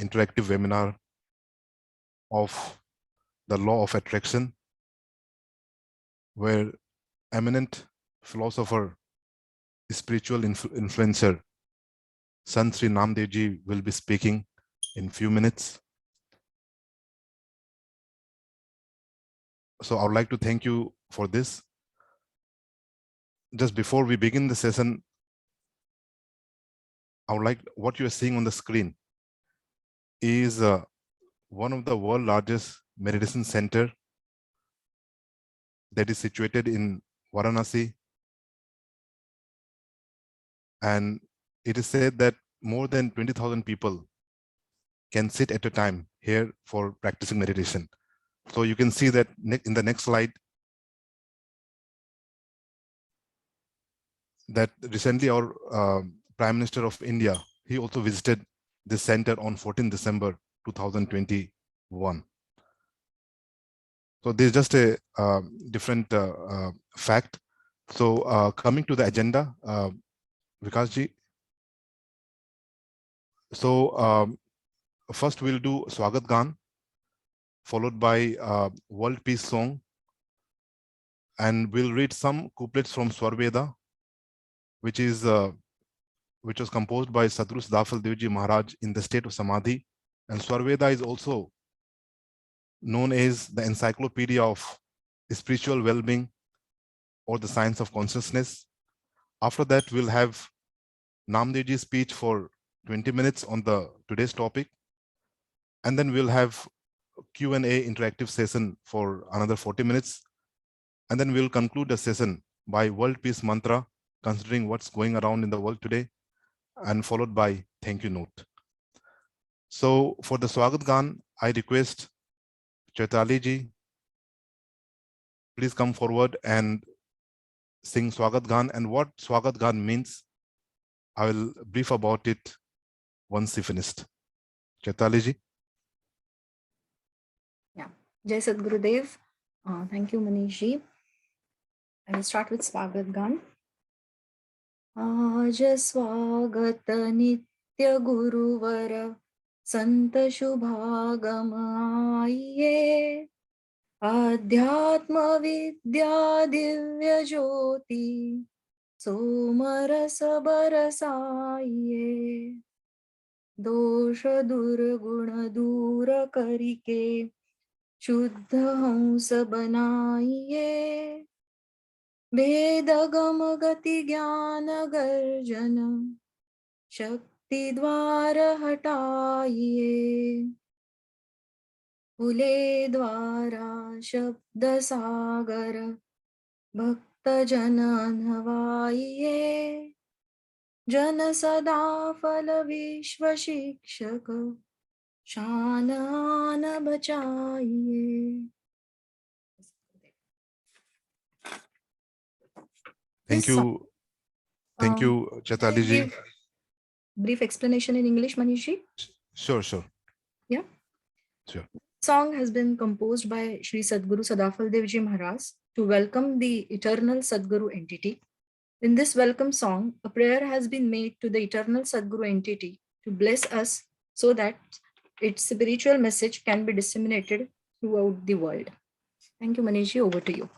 interactive webinar of the law of attraction, where eminent philosopher, spiritual influencer, Sant Naam deo will be speaking in few minutes. So I would like to thank you for this. Just before we begin the session, I would like, what you are seeing on the screen is one of the world's largest meditation center that is situated in Varanasi. And it is said that more than 20,000 people can sit at a time here for practicing meditation. So you can see that in the next slide, that recently our Prime Minister of India, he also visited this center on 14 December 2021. So there's just a different fact. So coming to the agenda, Vikasji. So first we'll do Swagat Gan, followed by World Peace Song, and we'll read some couplets from Swarveda, which was composed by Sadhguru Sadafal Devji Maharaj in the state of Samadhi. And Swarveda is also known as the encyclopedia of spiritual well-being or the science of consciousness. After that, we'll have Namdevji's speech for 20 minutes on today's topic. And then we'll have Q&A interactive session for another 40 minutes. And then we'll conclude the session by World Peace Mantra, considering what's going around in the world today, and followed by thank you note. So for the Swagat Gan, I request Chaitali ji, please come forward and sing Swagat Gan. And what Swagat Gan means, I will brief about it once he finished. Chaitali ji. Yeah. Jai Sadguru Dev. Thank you, Manish ji. I will start with Swagat Gan. आज स्वागत नित्य गुरुवर संत शुभागम आइए, आध्यात्म विद्या दिव्य ज्योति सोमरस बरसाइए, दोष दुर्गुण दूर करिके शुद्ध हंस बनाइए, भेद गम गति ज्ञान गर्जन शक्ति द्वार हटाइए, खुले द्वारा शब्द सागर भक्त जन नवाइए, जन सदा फल विश्व शिक्षक शान आन बचाइए. Thank you. Thank you, Chaitali ji. Brief explanation in English, Manish ji? Sure. Yeah? Sure. Song has been composed by Sri Sadguru Sadafal Devji Maharaj to welcome the eternal Sadguru entity. In this welcome song, a prayer has been made to the eternal Sadguru entity to bless us so that its spiritual message can be disseminated throughout the world. Thank you, Manish ji. Over to you.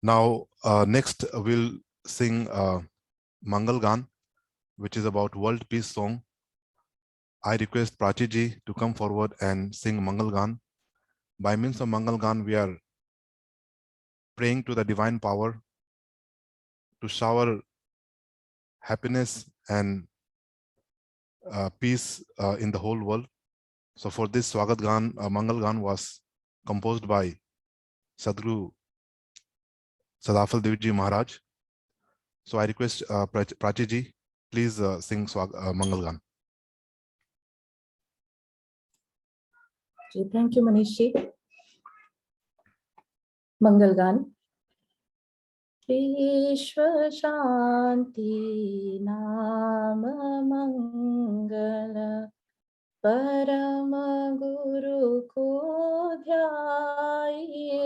Now, next we'll sing Mangal Gan, which is about World Peace Song. I request Prachi ji to come forward and sing Mangal Gan. By means of Mangal Gan, we are praying to the divine power to shower happiness and peace in the whole world. So for this Swagat Gan, Mangal Gan was composed by Sadhguru Sadafal Devji Maharaj. So I request Prachi ji, please sing Mangal Gan. Thank you, Manish ji. Mangal Gan. Vishwa Shanti Nama Mangala Parama Guru Ko Dhyaye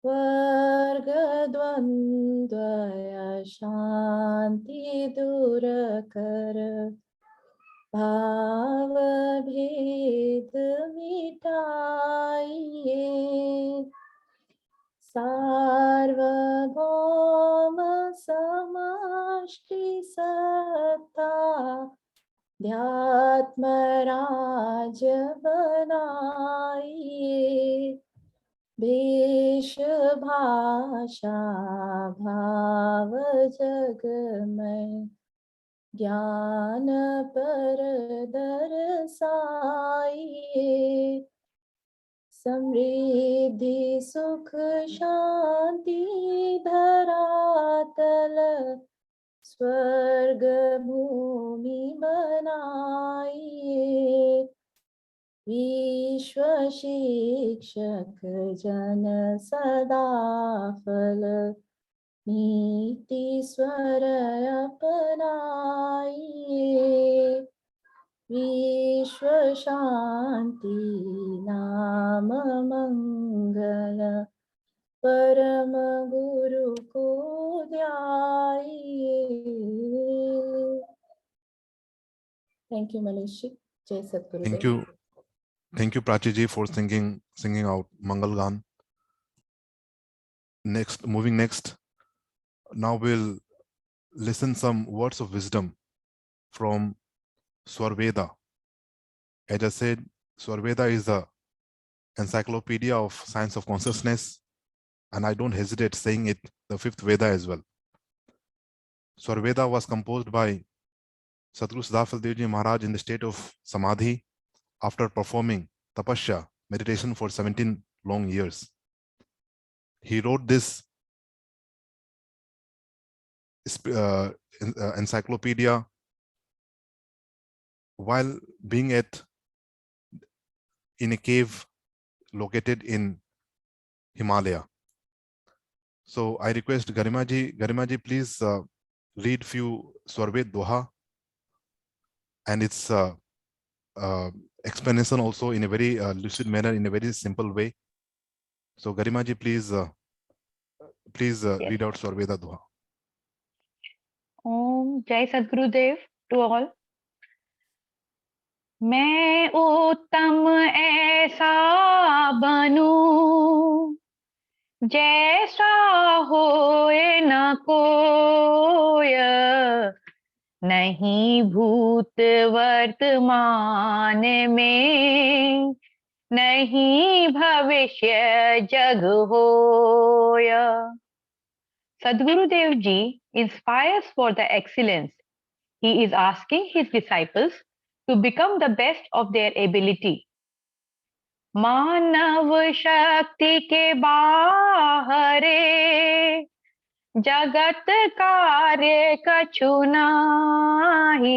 Varga Dvandvaya अशांति दूर कर, भाव भेद मिटाइए। सार्वभौम समष्टि सत्ता, ध्यात्म राज बनाइए। भेष भाषा भाव जगमय, ज्ञान पर दरसाइए। समृद्धि सुख शांति धरातल, स्वर्ग भूमि बनाइए। विश्व शिक्षक जन सदा फल, नीति स्वर अपनाइए। विश्व शांति नाम मंगल, परम गुरु को ध्याइए। Thank you Manish ji. जय Satgurudev. Thank you Prachi ji for singing out Mangal Gan. Moving next, now we'll listen some words of wisdom from Swarveda. As I said, Swarveda is the encyclopedia of science of consciousness, and I don't hesitate saying it the fifth Veda as well. Swarveda was composed by Sadhguru Sadafal Devji Maharaj in the state of Samadhi after performing tapasya, meditation for 17 long years. He wrote this encyclopedia while being in a cave located in Himalaya. So I request Garima ji, please read few Swarved Doha and its explanation also in a very lucid manner, in a very simple way. So Garima ji, please Yes. read out Swarveda Doha. Om Jai Sadgurudev to all. मैं उत्तम ऐसा बनूं, जैसा होए न कोय, नहीं भूत वर्तमान में, नहीं भविष्य जग होय. Sadgurudev ji inspires for the excellence. He is asking his disciples to become the best of their ability. मानव शक्ति के बाहरे, जगत कार्य कछु नाही,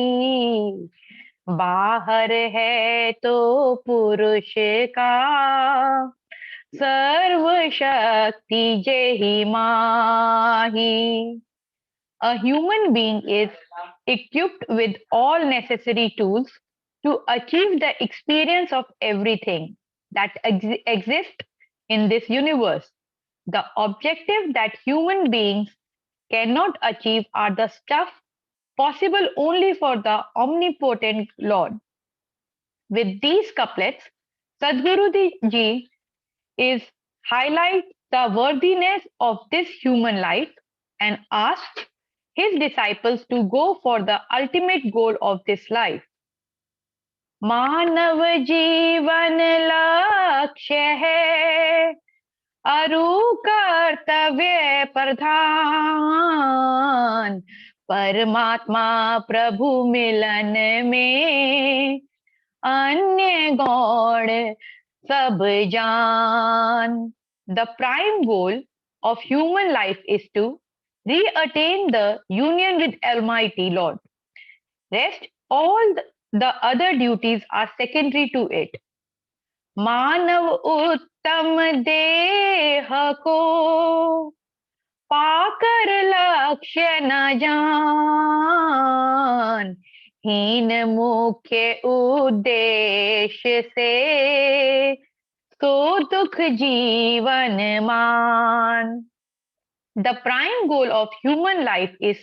बाहर है तो पुरुष का, सर्व शक्ति जेहि माही. A human being is equipped with all necessary tools to achieve the experience of everything that exists in this universe. The objective that human beings cannot achieve are the stuff possible only for the omnipotent Lord. With these couplets, Sadhguru ji is highlight the worthiness of this human life and asks his disciples to go for the ultimate goal of this life. मानव जीवन लक्ष्य है, अरु कर्तव्य प्रधान, परमात्मा प्रभु मिलन में, अन्य गौण सब जान. The prime goal of human life is to re-attain the union with Almighty Lord. Rest, all the other duties are secondary to it. मानव उत्तम देह को पाकर लक्ष्य न जान, हीन मुख्य उद्देश्य से तो दुख जीवन मान. The prime goal of human life is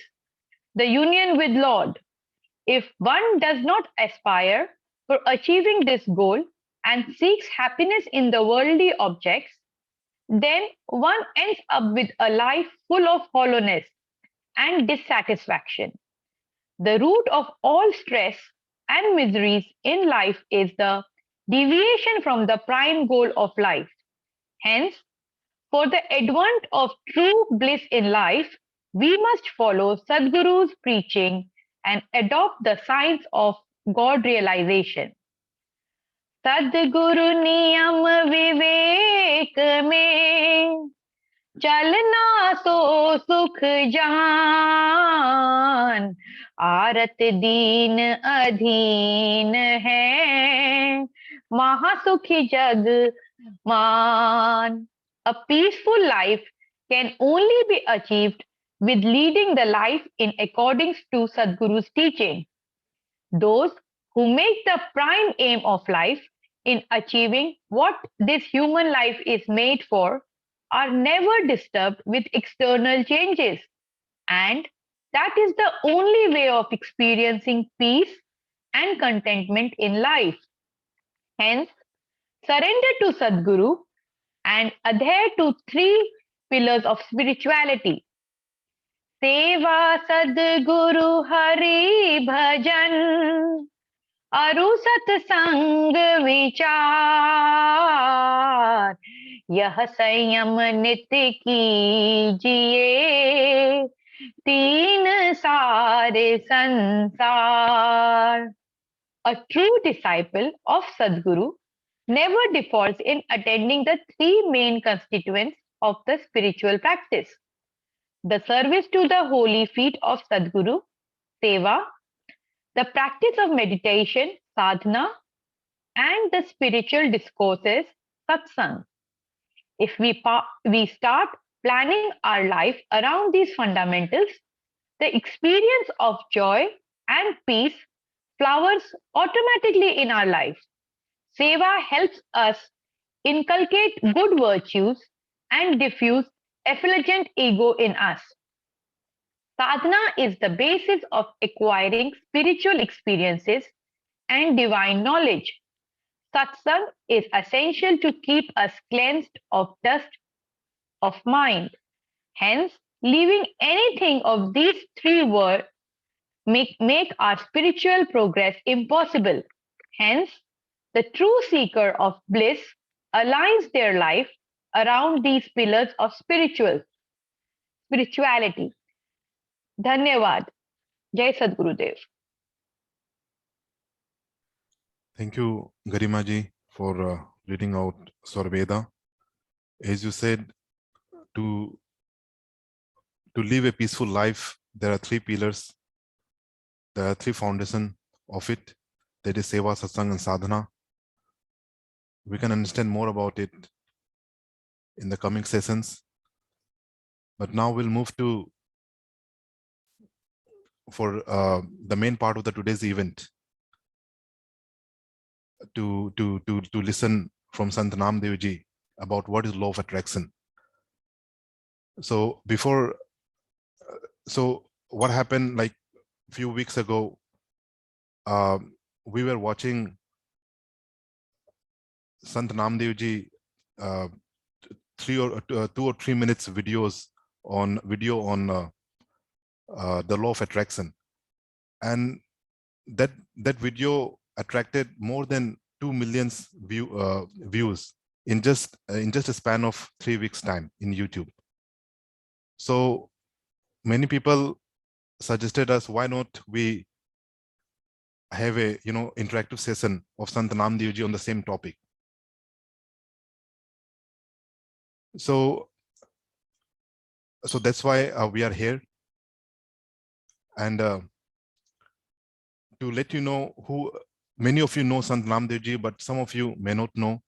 the union with Lord. If one does not aspire for achieving this goal and seeks happiness in the worldly objects, then one ends up with a life full of hollowness and dissatisfaction. The root of all stress and miseries in life is the deviation from the prime goal of life. Hence, for the advent of true bliss in life, we must follow Sadhguru's preaching and adopt the science of God realization. सद्गुरु नियम विवेक में चलना सो सुख जान आरत दीन अधीन है महासुखी जग मान. A peaceful life can only be achieved with leading the life in accordance to Sadhguru's teaching. Those who make the prime aim of life in achieving what this human life is made for are never disturbed with external changes, and that is the only way of experiencing peace and contentment in life. Hence, surrender to Sadhguru and adhere to three pillars of spirituality: Seva, Sadguru, Hari, Bhajan, अरु सत्संग विचार. यह संयम नित्य कीजिए तीन सारे संसार. A true disciple of Sadhguru never defaults in attending the three main constituents of the spiritual practice: the service to the holy feet of Sadhguru, Seva, the practice of meditation, sadhana, and the spiritual discourses, satsang. If we start planning our life around these fundamentals, the experience of joy and peace flowers automatically in our life. Seva helps us inculcate good virtues and diffuse effulgent ego in us. Sadhana is the basis of acquiring spiritual experiences and divine knowledge. Satsang is essential to keep us cleansed of dust of mind. Hence, leaving anything of these three words make our spiritual progress impossible. Hence, the true seeker of bliss aligns their life around these pillars of spirituality. Dhanyavad. Jai Sadgurudev. Thank you, Garimaji, for reading out Sarveda. As you said, to live a peaceful life, there are three pillars. There are three foundations of it. That is Seva, Satsang, and Sadhana. We can understand more about it in the coming sessions. But now we'll move for the main part of the today's event, to listen from Sant Naam deo ji about what is law of attraction. So what happened, like a few weeks ago, we were watching Sant Naam deo ji 2 or 3 minutes video on the law of attraction, and that video attracted more than 2 million views in just a span of 3 weeks time in YouTube. So many people suggested us, why not we have a interactive session of Sant Naam deo ji on the same topic. So that's why we are here. And to let you know, many of you know Sant Naam deo ji, but some of you may not know.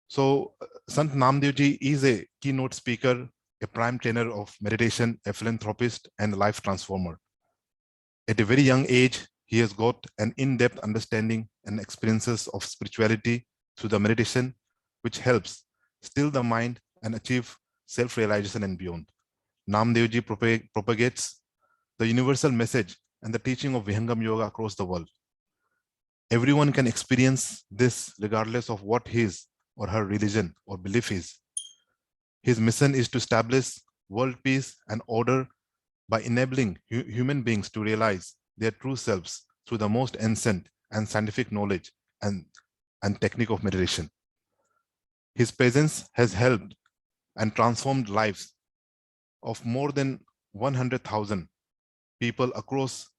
So Sant Naam deo ji is a keynote speaker, a prime trainer of meditation, a philanthropist, and a life transformer. At a very young age, he has got an in-depth understanding and experiences of spirituality through the meditation, which helps still the mind and achieve self-realization and beyond. Naam deo ji propagates the universal message and the teaching of Vihangam Yoga across the world. Everyone can experience this regardless of what his or her religion or belief is. His mission is to establish world peace and order by enabling human beings to realize their true selves through the most ancient and scientific knowledge and technique of meditation. His presence has helped and transformed lives of more than 100,000 people across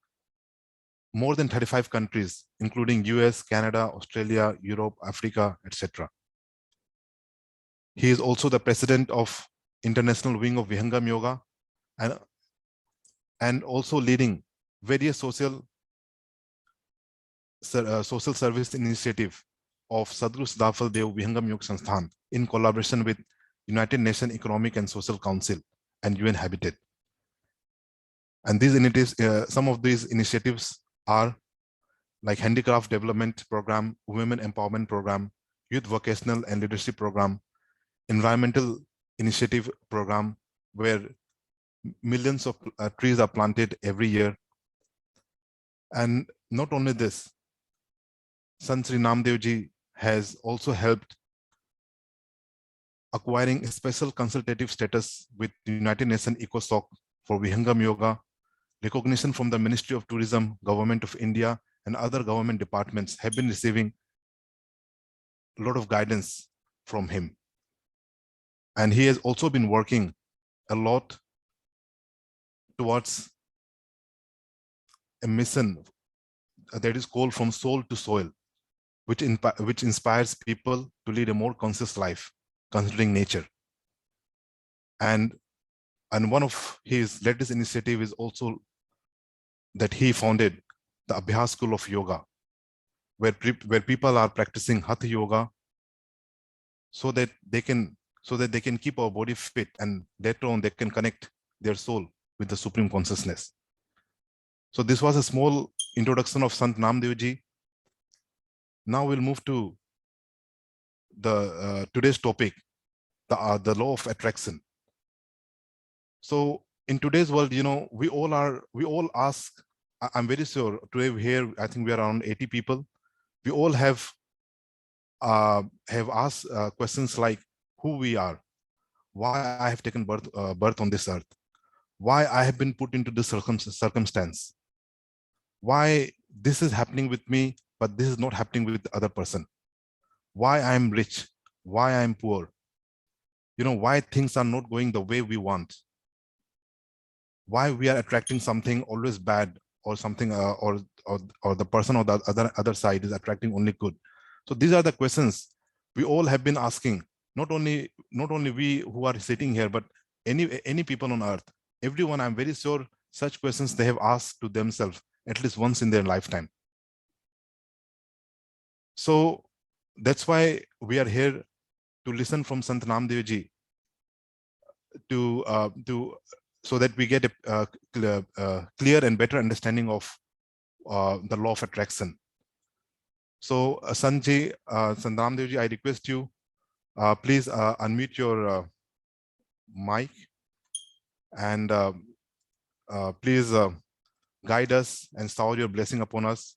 more than 35 countries, including US, Canada, Australia, Europe, Africa, etc. He is also the president of International Wing of Vihangam Yoga and also leading various social service initiative of Sadhguru Sadafal Deo Vihangam Yog Sansthan in collaboration with United Nations Economic and Social Council and UN Habitat. And these initiatives, some of these initiatives are like Handicraft Development Program, Women Empowerment Program, Youth Vocational and Leadership Program, Environmental Initiative Program, where millions of trees are planted every year. And not only this, Sant Naam deo ji has also helped acquiring a special consultative status with the United Nations ECOSOC for Vihangam Yoga, recognition from the Ministry of Tourism, Government of India, and other government departments have been receiving a lot of guidance from him. And he has also been working a lot towards a mission that is called From Soul to Soil, which inspires people to lead a more conscious life, considering nature. And one of his latest initiative is also that he founded the Abhyas School of Yoga, where people are practicing Hatha Yoga so that they can keep our body fit, and later on they can connect their soul with the Supreme Consciousness. So this was a small introduction of Sant Naam deo ji. Now we'll move to the today's topic, the law of attraction. So in today's world, you know, we all ask, I'm very sure today here, I think we are around 80 people. We all have asked questions like who we are, why I have taken birth on this earth, why I have been put into this circumstance, why this is happening with me, but this is not happening with the other person, why I am rich, why I am poor, you know, why things are not going the way we want, why we are attracting something always bad, or something or the person or the other side is attracting only good. So these are the questions we all have been asking, not only we who are sitting here, but any people on earth. Everyone, I'm very sure such questions they have asked to themselves at least once in their lifetime. So that's why we are here to listen from Sant Naam deo ji, so that we get a clear and better understanding of the law of attraction. So Sant Naam deo ji, I request you, please unmute your mic and please guide us and shower your blessing upon us.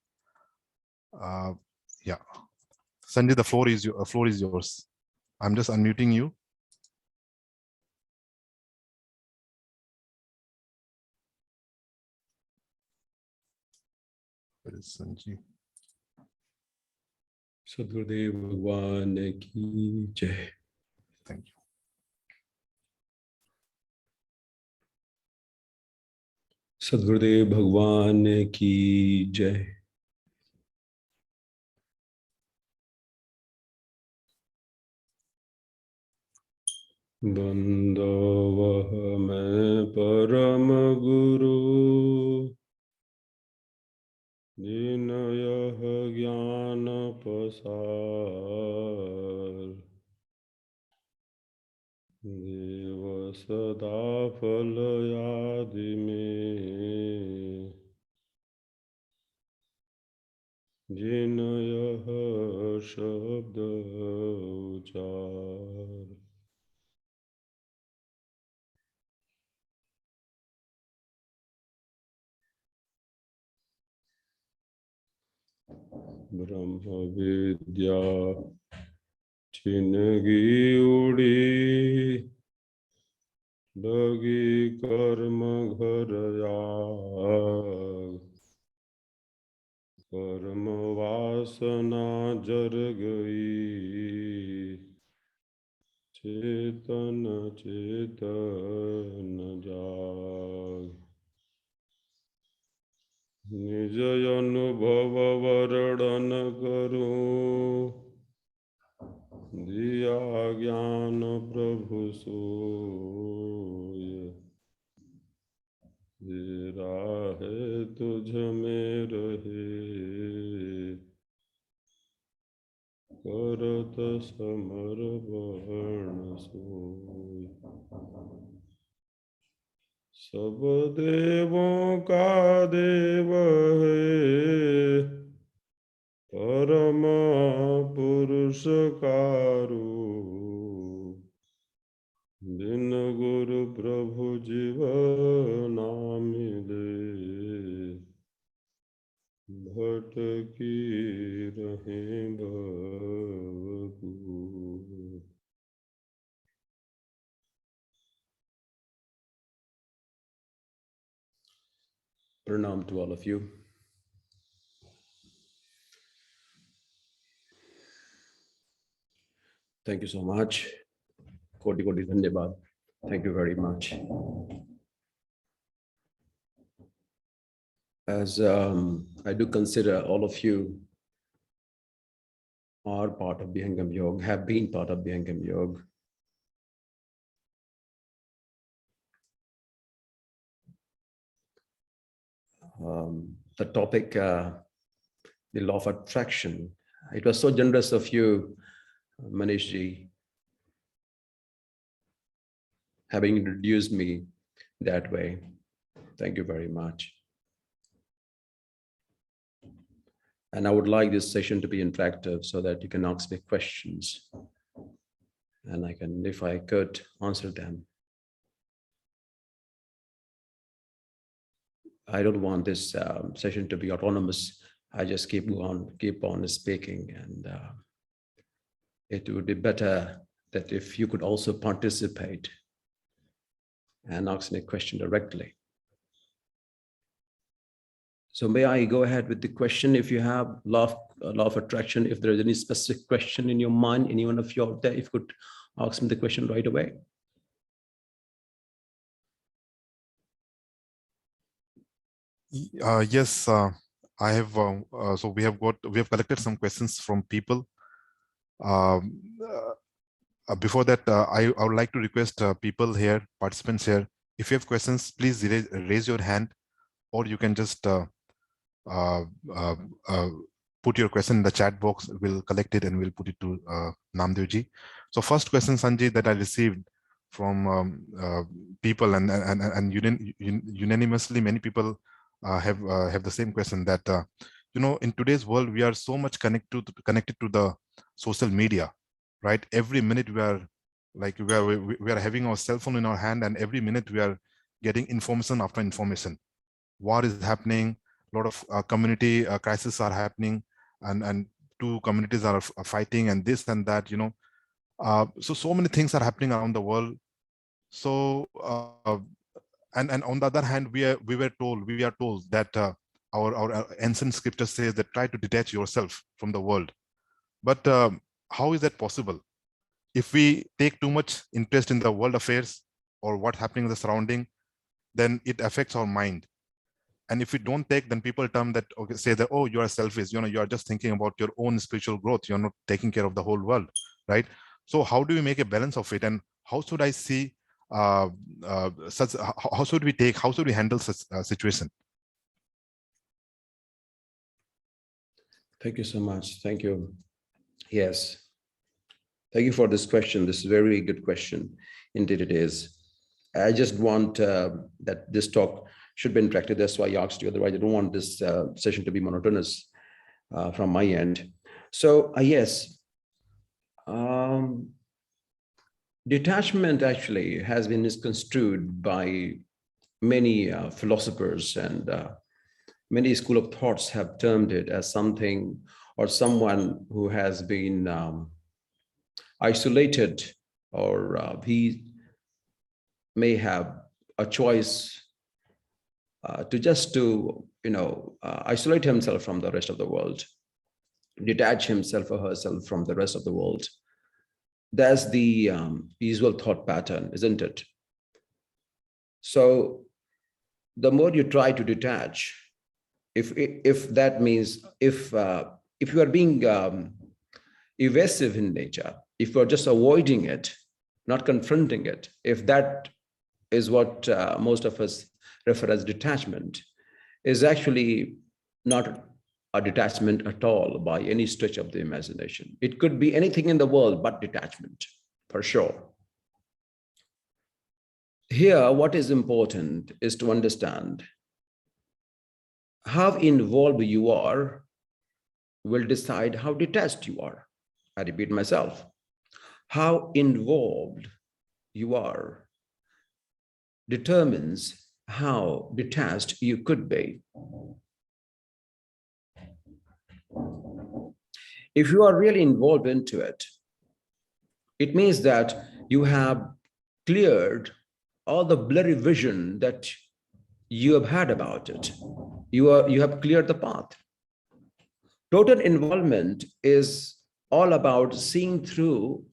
Yeah, Sanjay, the floor is yours. I'm just unmuting you. Where is Sanjay? सद्गुरुदेव भगवान की जय। Thank you. सद्गुरुदेव भगवान की जय। बंदोवह मैं परम गुरु, जिन यह ज्ञान पसार, देव सदा फल आदि में, जिन यह शब्द उचार। ब्रह्म विद्या छिनगी उड़ी लगी कर्म घर आग कर्म वासना जर गई चेतन चेतन जाग निज अनुभव वर्णन करूं दिया ज्ञान प्रभु सोय तेरा है तुझ में रहे करत समर्पण सोय सब देवों का देव है परम पुरुष का रूप बिन गुरु प्रभु जीव ना मिले भटकी रहे भवकूप। Pranam to all of you. Thank you so much. Koti koti dhanyabad. Thank you very much. As I do consider all of you are part of Vihangam Yog, have been part of Vihangam Yog. The topic, the law of attraction. It was so generous of you, Manish ji, having introduced me that way. Thank you very much. And I would like this session to be interactive so that you can ask me questions and I can, if I could, answer them. I don't want this session to be autonomous. I just keep on speaking, and it would be better that if you could also participate and ask me a question directly. So may I go ahead with the question? If you have law of attraction, if there is any specific question in your mind, any one of you out there, if you could ask me the question right away. Yes, I have. So we have collected some questions from people. Before that, I would like to request people here, participants here, if you have questions, please raise your hand, or you can just put your question in the chat box. We'll collect it and we'll put it to Naam deo ji. So first question, Sanjay, that I received from people, and unanimously many people have the same question, that in today's world we are so much connected to the social media, right? Every minute we are having our cell phone in our hand, and every minute we are getting information after information. War is happening, a lot of community crises are happening, and two communities are fighting, and this and that, so many things are happening around the world. So and on the other hand, we are told that our ancient scripture says that try to detach yourself from the world. But how is that possible? If we take too much interest in the world affairs or what's happening in the surrounding, then it affects our mind. And if we don't take, then people say that, oh, you are selfish, you are just thinking about your own spiritual growth, you're not taking care of the whole world, right? So how do we make a balance of it, and how should I see how should we handle such situation? Thank you so much. Thank you. Yes. Thank you for this question. This is a very good question. Indeed it is. I just want that this talk should be interactive. That's why I asked you. Otherwise, I don't want this session to be monotonous from my end. So yes, detachment actually has been misconstrued by many philosophers and many school of thoughts have termed it as something or someone who has been isolated, or he may have a choice to isolate himself from the rest of the world, detach himself or herself from the rest of the world. That's the usual thought pattern, isn't it? So the more you try to detach, if that means if you are being evasive in nature, if you're just avoiding it, not confronting it, if that is what most of us refer as detachment, is actually not a detachment at all by any stretch of the imagination. It could be anything in the world but detachment, for sure. Here, what is important is to understand how involved you are will decide how detached you are. I repeat myself. How involved you are determines how detached you could be. If you are really involved into it, it means that you have cleared all the blurry vision that you have had about it. You have cleared the path. Total involvement is all about seeing through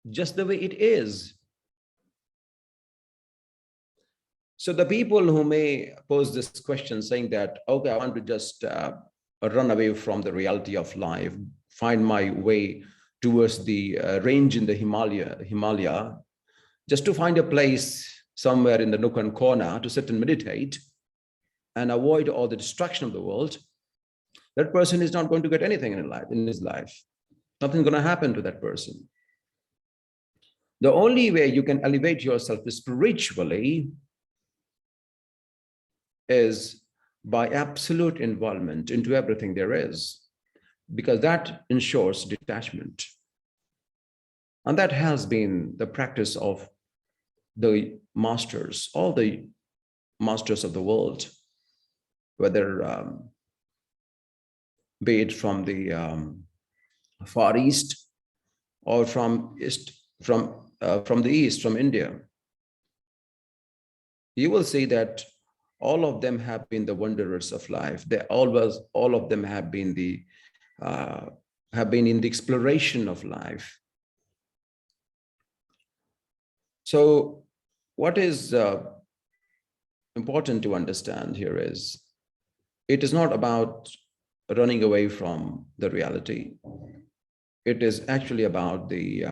just the way it is. So the people who may pose this question saying that, okay, I want to just run away from the reality of life, find my way towards the range in the Himalaya, just to find a place somewhere in the nook and corner to sit and meditate and avoid all the distraction of the world, that person is not going to get anything in his life. Nothing's going to happen to that person. The only way you can elevate yourself spiritually is by absolute involvement into everything there is, because that ensures detachment. And that has been the practice of the masters, all the masters of the world, whether be it from the Far East or from the East, from India. You will see that all of them have been the wanderers of life. All of them have been in the exploration of life. So what is important to understand here is, it is not about running away from the reality. It is actually about the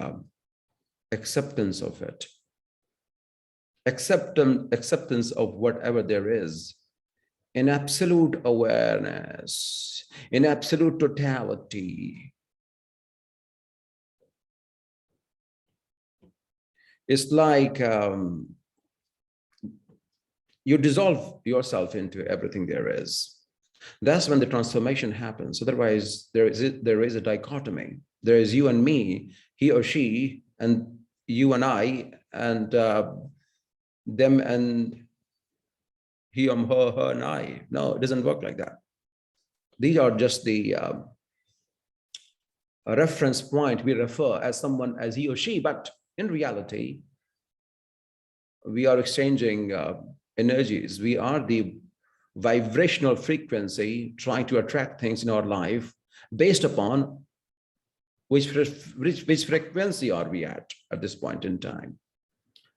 acceptance of it. Acceptance of whatever there is, in absolute awareness, in absolute totality. It's like you dissolve yourself into everything there is. That's when the transformation happens. Otherwise, there is a dichotomy. There is you and me, he or she, and you and I, and them and he or her and I. No, it doesn't work like that. These are just the reference point we refer as someone as he or she, but in reality, we are exchanging energies. We are the vibrational frequency trying to attract things in our life based upon which frequency are we at this point in time.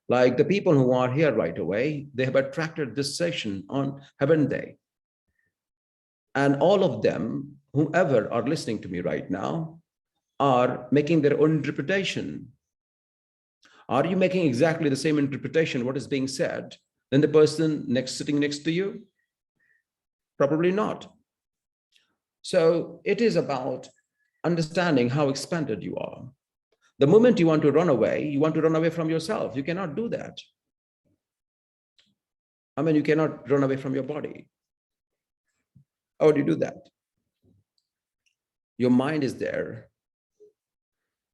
Like the people who are here right away, they have attracted this session on, haven't they? And all of them, whoever are listening to me right now, are making their own interpretation. Are you making exactly the same interpretation, what is being said, than the person sitting next to you? Probably not. So it is about understanding how expanded you are. The moment you want to run away from yourself. You cannot do that. I mean, you cannot run away from your body. How would you do that? Your mind is there.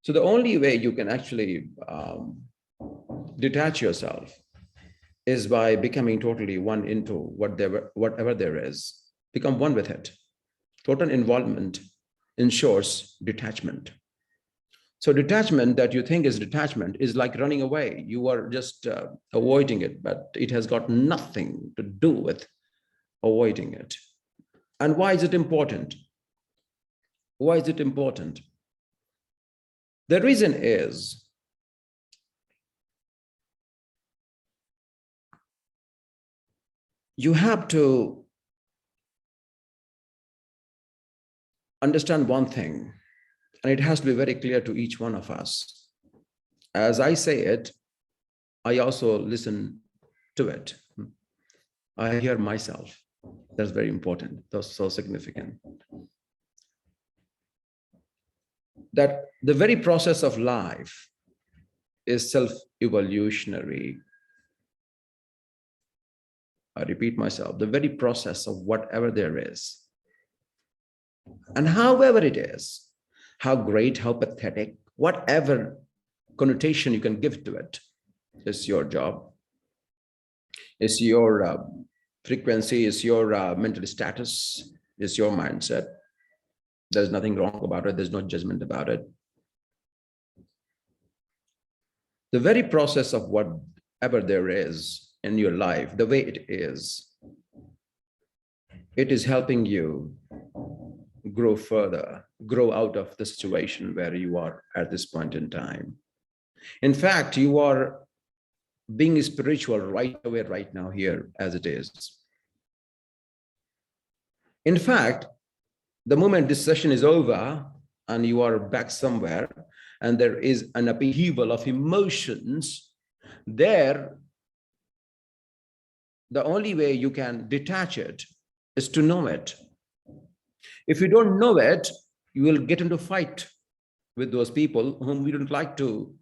So the only way you can actually detach yourself is by becoming totally one into whatever there is. become one with it. Total involvement ensures detachment. So detachment that you think is detachment is like running away. You are just avoiding it, but it has got nothing to do with avoiding it. And why is it important? Why is it important? The reason is you have to understand one thing, and it has to be very clear to each one of us. As I say it, I also listen to it. I hear myself. That's very important. That's so significant. That the very process of life is self-evolutionary. I repeat myself, the very process of whatever there is. And however it is, how great, how pathetic, whatever connotation you can give to it, is your job. It's your frequency, is your mental status, is your mindset. There's nothing wrong about it. There's no judgment about it. The very process of whatever there is in your life, the way it is helping you grow further, grow out of the situation where you are at this point in time. In fact, you are being spiritual right away, right now, here as it is. In fact, the moment this session is over and you are back somewhere and there is an upheaval of emotions, there, the only way you can detach it is to know it. If you don't know it, you will get into a fight with those people whom you don't like to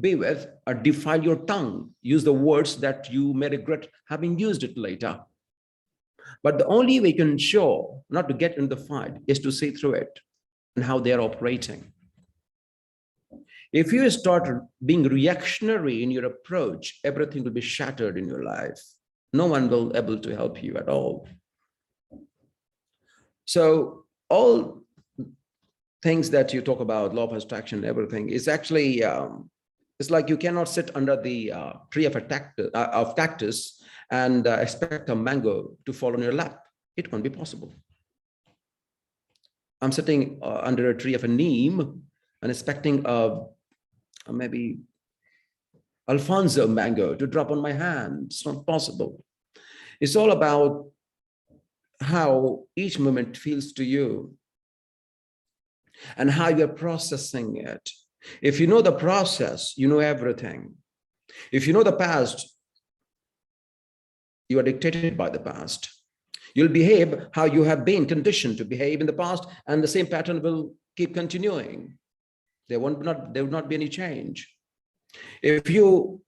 be with, or defile your tongue, use the words that you may regret having used it later. But the only way you can show not to get in the fight is to see through it and how they're operating. If you start being reactionary in your approach, everything will be shattered in your life. No one will be able to help you at all. So all things that you talk about, law of attraction, everything, is actually, it's like you cannot sit under the tree of cactus and expect a mango to fall on your lap. It won't be possible. I'm sitting under a tree of a neem and expecting maybe Alfonso mango to drop on my hand. It's not possible. It's all about how each moment feels to you and how you're processing it. If you know the process, you know everything. If you know the past, you are dictated by the past. You'll behave how you have been conditioned to behave in the past, and the same pattern will keep continuing. There will not be any change. If you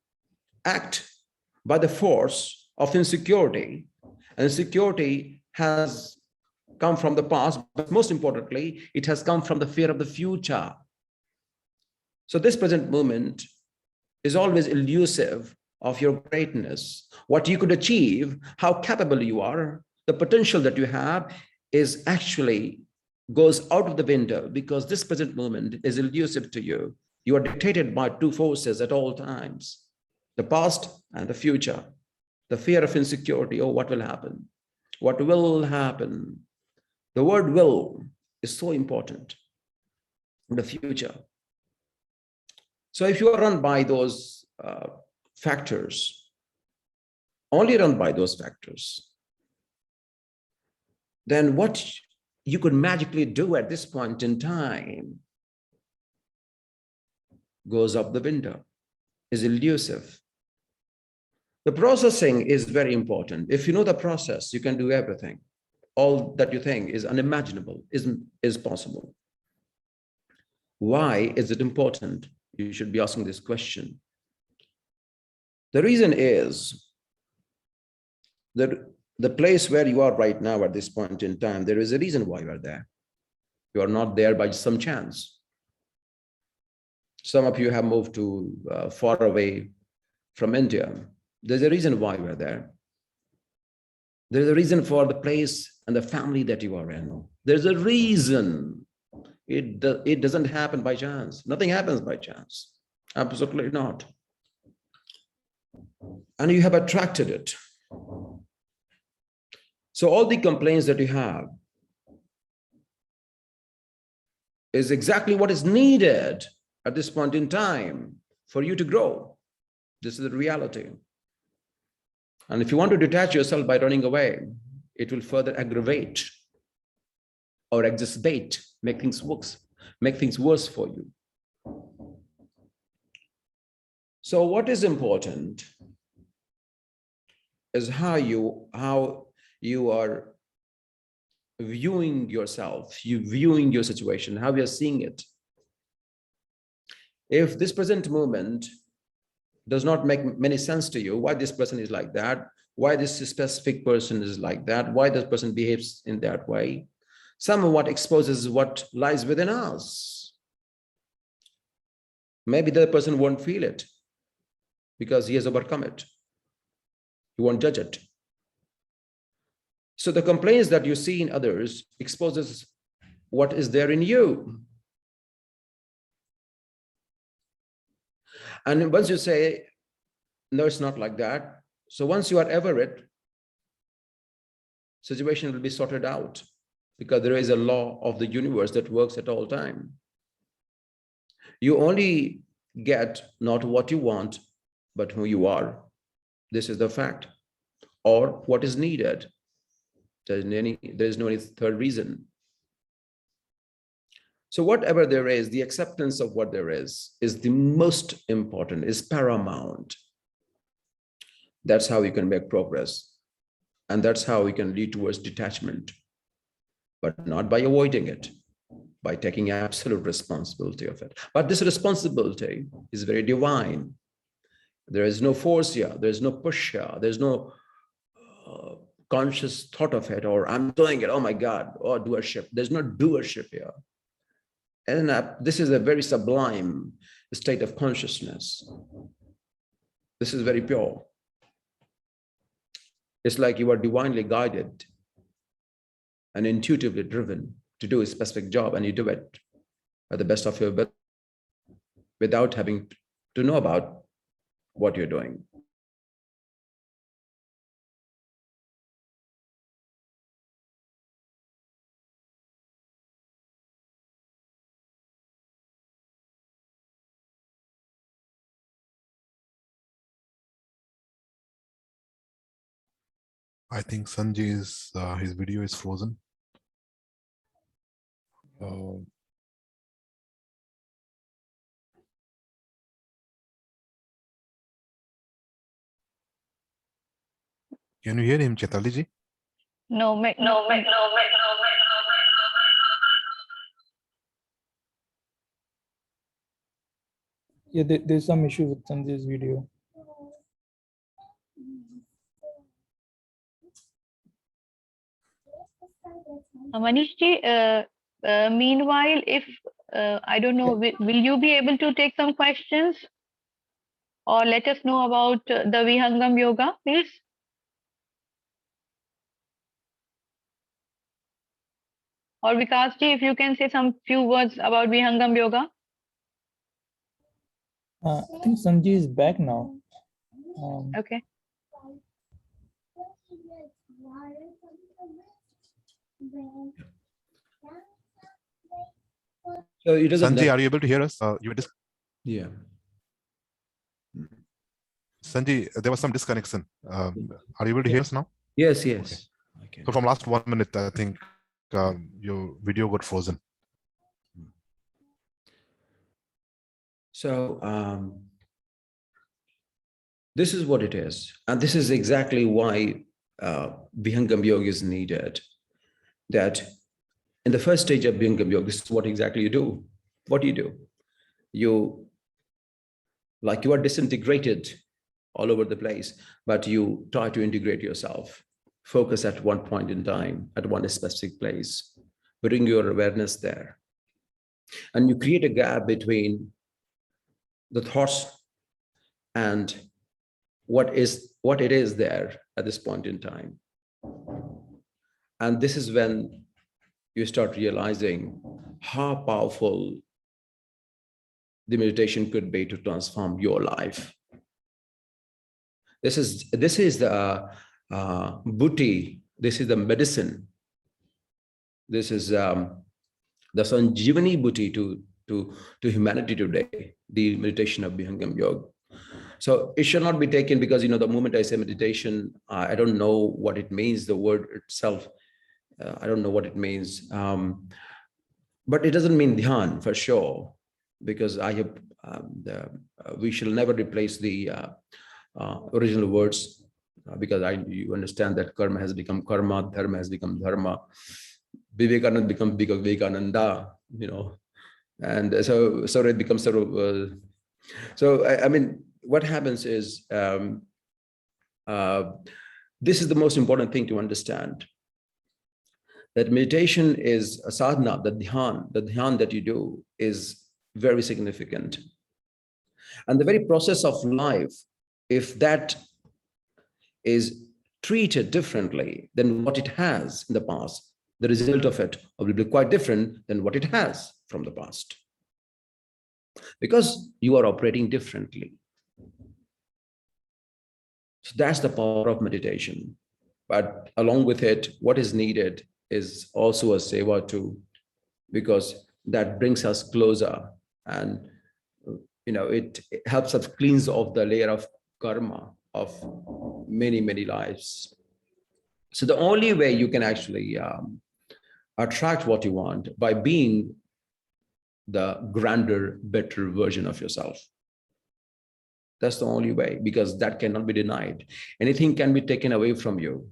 act by the force of insecurity, and insecurity has come from the past, but most importantly, it has come from the fear of the future. So this present moment is always elusive of your greatness, what you could achieve, how capable you are, the potential that you have is actually goes out of the window, because this present moment is elusive to you. You are dictated by two forces at all times, the past and the future. The fear of insecurity, oh, what will happen? What will happen? The word will is so important in the future. So if you are run by those factors, only run by those factors, then what you could magically do at this point in time goes up the window, is elusive. The processing is very important. If you know the process, you can do everything. All that you think is unimaginable is possible. Why is it important? You should be asking this question. The reason is that the place where you are right now at this point in time, there is a reason why you are there. You are not there by some chance. Some of you have moved to far away from India. There's a reason why you are there. There's a reason for the place and the family that you are in. There's a reason. It doesn't happen by chance. Nothing happens by chance. Absolutely not. And you have attracted it. So all the complaints that you have is exactly what is needed at this point in time for you to grow. This is the reality. And if you want to detach yourself by running away, it will further aggravate or exacerbate, make things worse for you. So what is important is how you are viewing yourself, you viewing your situation, how you are seeing it. If this present moment does not make many sense to you, why this person is like that, why this specific person is like that, why this person behaves in that way, somewhat exposes what lies within us. Maybe the person won't feel it because he has overcome it. He won't judge it. So the complaints that you see in others exposes what is there in you. And once you say, no, it's not like that. So once you are over it, situation will be sorted out because there is a law of the universe that works at all time. You only get not what you want, but who you are. This is the fact, or what is needed. There is no any third reason. So whatever there is, the acceptance of what there is the most important, is paramount. That's how you can make progress. And that's how we can lead towards detachment, but not by avoiding it, by taking absolute responsibility of it. But this responsibility is very divine. There is no force here. There's no push here. There's no conscious thought of it, or I'm doing it, oh my God, or doership. There's no doership here. And this is a very sublime state of consciousness. This is very pure. It's like you are divinely guided and intuitively driven to do a specific job, and you do it at the best of your ability without having to know about what you're doing. I think Sanjay's his video is frozen. Can you hear him, Chaitali ji? No. Yeah, there's some issue with Sanjay's video. Manish ji, meanwhile, if I don't know, will you be able to take some questions or let us know about the Vihangam Yoga, please? Or Vikas ji, if you can say some few words about Vihangam Yoga. I think Sanjay is back now. Okay. So it doesn't. Sanjay, are you able to hear us? Yeah. Sanjay, there was some disconnection. Are you able to hear us now? Yes. Okay. So from last 1 minute, I think your video got frozen. So this is what it is. And this is exactly why Vihangam Yog is needed. That in the first stage of Vihangam Yog, this is what exactly you do. What do? You are disintegrated all over the place, but you try to integrate yourself. Focus at one point in time, at one specific place. Bring your awareness there. And you create a gap between the thoughts and what it is there at this point in time. And this is when you start realizing how powerful the meditation could be to transform your life. This is the booty. This is the medicine. This is the Sanjeevani booty to humanity today, the meditation of Vihangam Yog. So it should not be taken because, the moment I say meditation, I don't know what it means, the word itself. I don't know what it means. But it doesn't mean dhyan for sure, because I have we shall never replace the original words, because you understand that karma has become karma, dharma has become dharma, Vivekananda becomes Vivekananda, and so it becomes sort of. So I mean, what happens is this is the most important thing to understand. That meditation is a sadhana, the dhyan that you do is very significant. And the very process of life, if that is treated differently than what it has in the past, the result of it will be quite different than what it has from the past. Because you are operating differently. So that's the power of meditation. But along with it, what is needed is also a seva too, because that brings us closer, and it helps us cleanse off the layer of karma of many lives. So the only way you can actually attract what you want by being the grander, better version of yourself. That's the only way, because that cannot be denied. Anything can be taken away from you.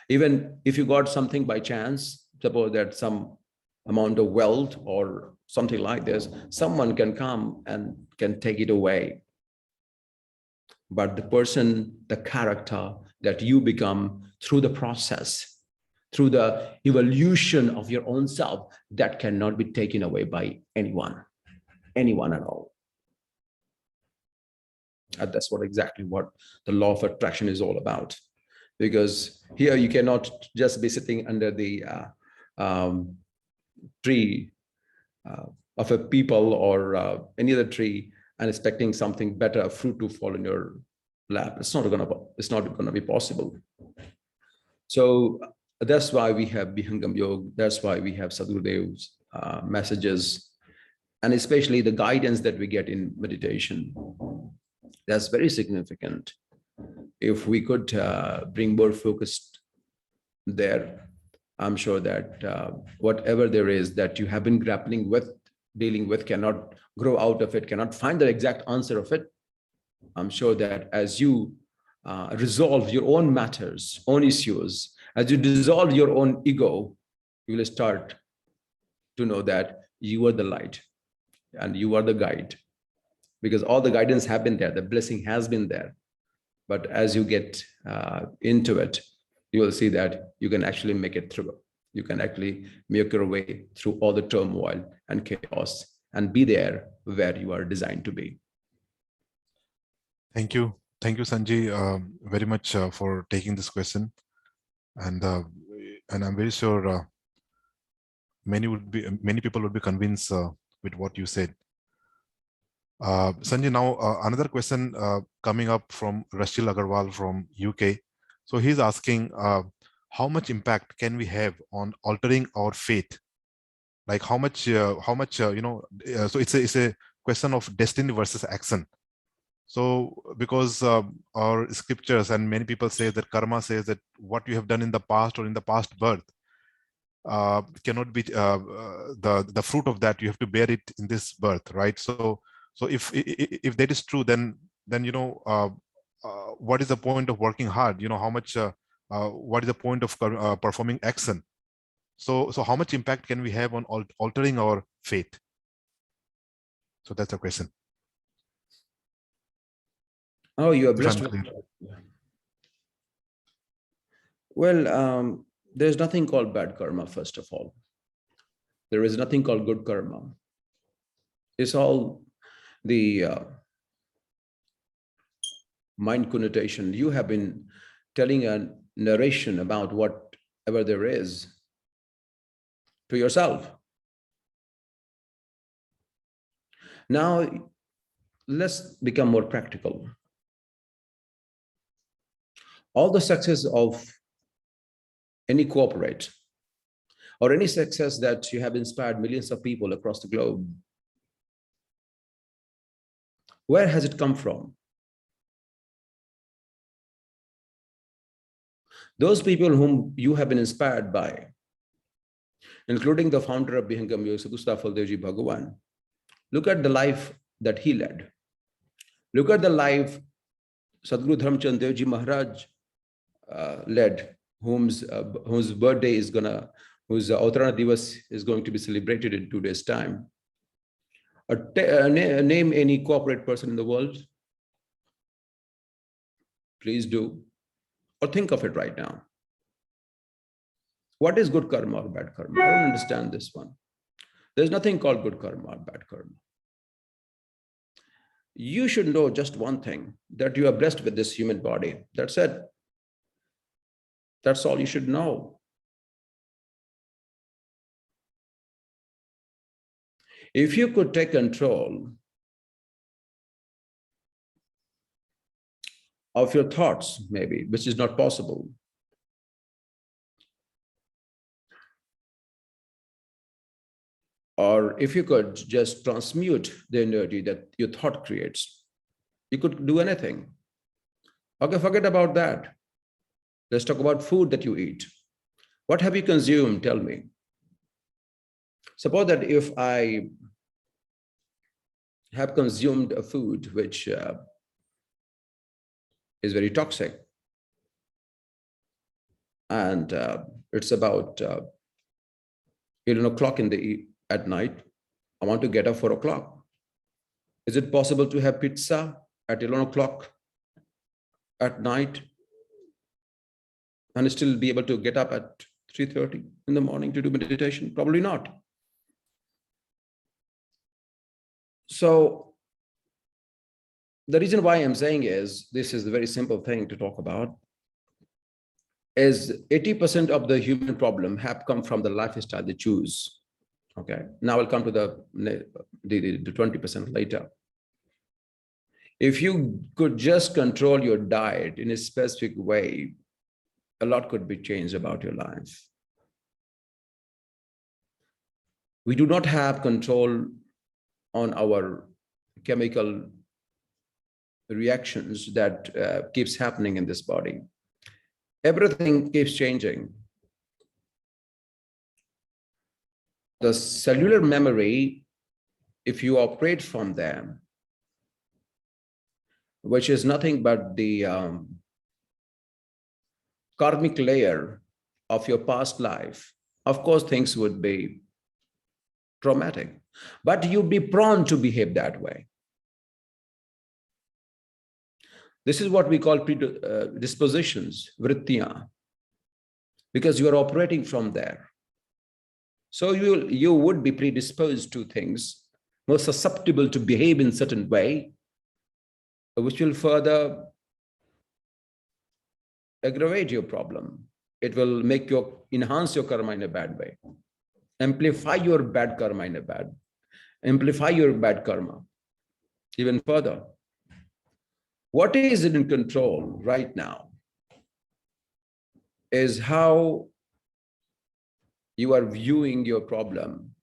Even if you got something by chance, suppose that some amount of wealth or something like this, someone can come and can take it away. But the person, the character that you become through the process, through the evolution of your own self, that cannot be taken away by anyone at all. And that's exactly what the law of attraction is all about. Because here you cannot just be sitting under the tree of a people or any other tree and expecting something better, a fruit to fall in your lap. It's not gonna be possible. So that's why we have Vihangam Yog. That's why we have Sadhgurudev's messages, and especially the guidance that we get in meditation. That's very significant. If we could bring more focus there, I'm sure that whatever there is that you have been grappling with, dealing with, cannot grow out of it, cannot find the exact answer of it. I'm sure that as you resolve your own matters, own issues, as you dissolve your own ego, you will start to know that you are the light and you are the guide. Because all the guidance have been there, the blessing has been there. But as you get into it, you will see that you can actually make it through. You can actually make your way through all the turmoil and chaos and be there where you are designed to be. Thank you, Sanjay, very much for taking this question, and I'm very sure many people would be convinced with what you said. Sanjay, now another question coming up from Rashil Agarwal from UK. So he's asking, how much impact can we have on altering our faith? Like how much, so it's a question of destiny versus action. So because our scriptures and many people say that karma says that what you have done in the past or in the past birth cannot be the fruit of that, you have to bear it in this birth, right? So if that is true, then what is the point of working hard? How much what is the point of performing action? So how much impact can we have on altering our faith? So that's the question. Oh, you are blessed with... Well, there's nothing called bad karma, first of all. There is nothing called good karma. It's all the mind connotation. You have been telling a narration about whatever there is, to yourself. Now, let's become more practical. All the success of any corporate or any success that you have inspired millions of people across the globe, where has it come from? Those people whom you have been inspired by, including the founder of Vihangam Yog, Sadhu Sadafal Devji Bhagavan, look at the life that he led. Look at the life Sadhguru Dharmchand Devji Maharaj led, whose birthday is whose Avtarana Divas is going to be celebrated in 2 days' time. Name any corporate person in the world. Please do. Or think of it right now. What is good karma or bad karma? I don't understand this one. There's nothing called good karma or bad karma. You should know just one thing, that you are blessed with this human body. That's it. That's all you should know. If you could take control of your thoughts, maybe, which is not possible, or if you could just transmute the energy that your thought creates, you could do anything. Okay, forget about that. Let's talk about food that you eat. What have you consumed? Tell me. Suppose that if I have consumed a food which is very toxic, and it's about 11 o'clock at night, I want to get up 4 o'clock. Is it possible to have pizza at 11 o'clock at night and still be able to get up at 3:30 in the morning to do meditation? Probably not. So the reason why I'm saying is, this is a very simple thing to talk about, is 80% of the human problem have come from the lifestyle they choose. Okay, now I'll come to the 20% later. If you could just control your diet in a specific way, a lot could be changed about your life. We do not have control on our chemical reactions that keeps happening in this body. Everything keeps changing. The cellular memory, if you operate from them, which is nothing but the karmic layer of your past life, of course, things would be traumatic, but you'd be prone to behave that way. This is what we call predispositions, vrittiya, because you are operating from there. So you would be predisposed to things, more susceptible to behave in certain way, which will further aggravate your problem. It will enhance your karma in a bad way, amplify your bad karma amplify your bad karma even further. What is in control right now is how you are viewing your problem.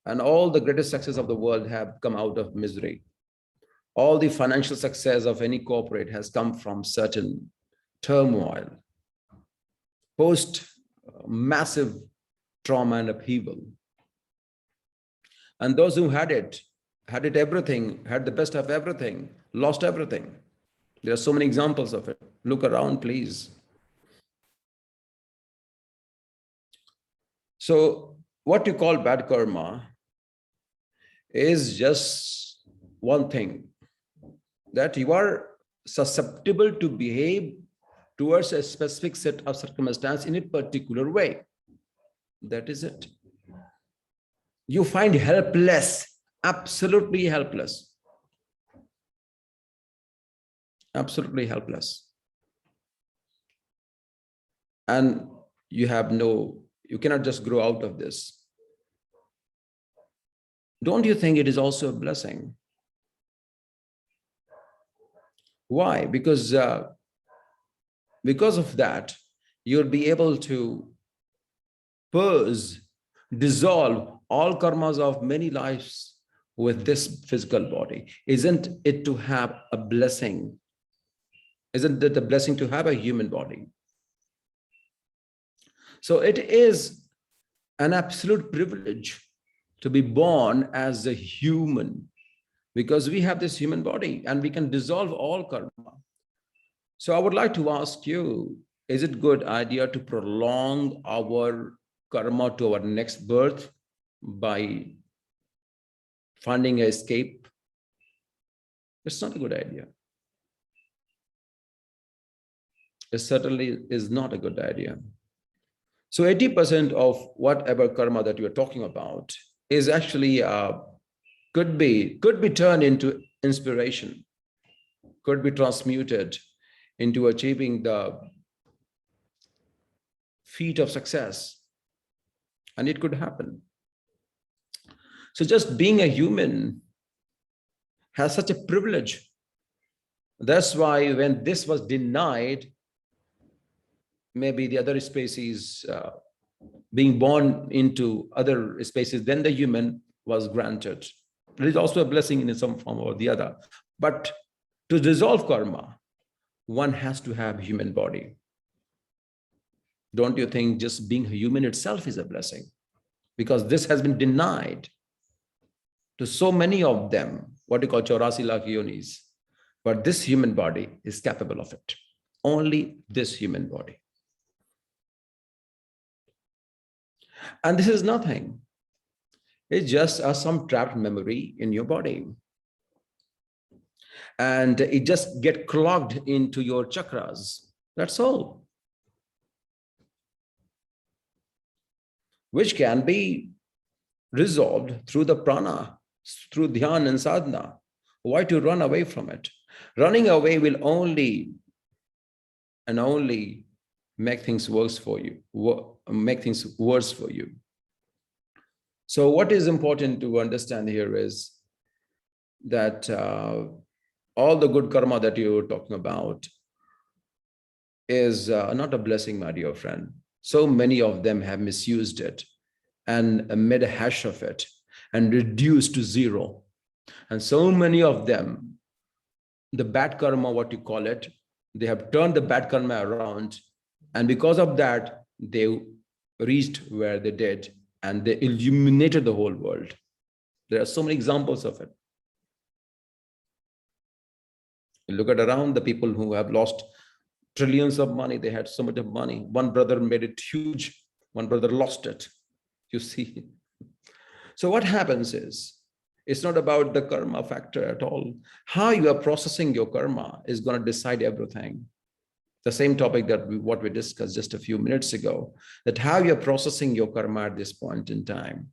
And all the greatest success of the world have come out of misery. All the financial success of any corporate has come from certain turmoil, post massive trauma and upheaval. And those who had it everything, had the best of everything, lost everything. There are so many examples of it. Look around, please. So what you call bad karma is just one thing, that you are susceptible to behave towards a specific set of circumstances in a particular way. That is it. You find helpless, absolutely helpless. Absolutely helpless. And you have no You cannot just grow out of this. Don't you think it is also a blessing? Why? Because of that, you'll be able to dissolve all karmas of many lives with this physical body. Isn't it to have a blessing? Isn't it a blessing to have a human body? So it is an absolute privilege to be born as a human, because we have this human body and we can dissolve all karma. So I would like to ask you, is it a good idea to prolong our karma to our next birth by finding an escape? It's not a good idea. It certainly is not a good idea. So 80% of whatever karma that you're talking about is actually could be turned into inspiration, could be transmuted into achieving the feat of success, and it could happen. So just being a human has such a privilege. That's why when this was denied, maybe the other species being born into other species, then the human was granted. It is also a blessing in some form or the other. But to dissolve karma, one has to have a human body. Don't you think just being human itself is a blessing? Because this has been denied to so many of them, what you call 84 lakh yonis. But this human body is capable of it. Only this human body. And this is nothing. It's just some trapped memory in your body. And it just get clogged into your chakras. That's all. Which can be resolved through the prana, through dhyan and sadhana. Why to run away from it? Running away will only make things worse for you, make things worse for you. So what is important to understand here is that all the good karma that you're talking about is not a blessing, my dear friend. So many of them have misused it and made a hash of it and reduced to zero. And so many of them, the bad karma, what you call it, they have turned the bad karma around. And because of that, they reached where they did and they illuminated the whole world. There are so many examples of it. You look at around the people who have lost trillions of money. They had so much of money. One brother made it huge. One brother lost it. You see. So what happens is, it's not about the karma factor at all. How you are processing your karma is going to decide everything. The same topic that what we discussed just a few minutes ago, that how you're processing your karma at this point in time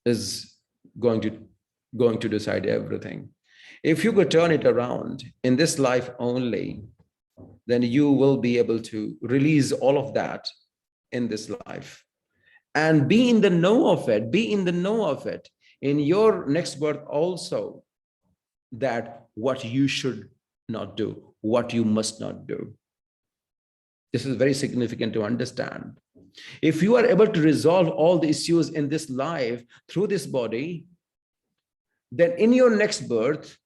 is going to decide everything. If you could turn it around in this life only, then you will be able to release all of that in this life and be in the know of it, in your next birth also, that what you should not do, what you must not do. This is very significant to understand. If you are able to resolve all the issues in this life through this body, then in your next birth,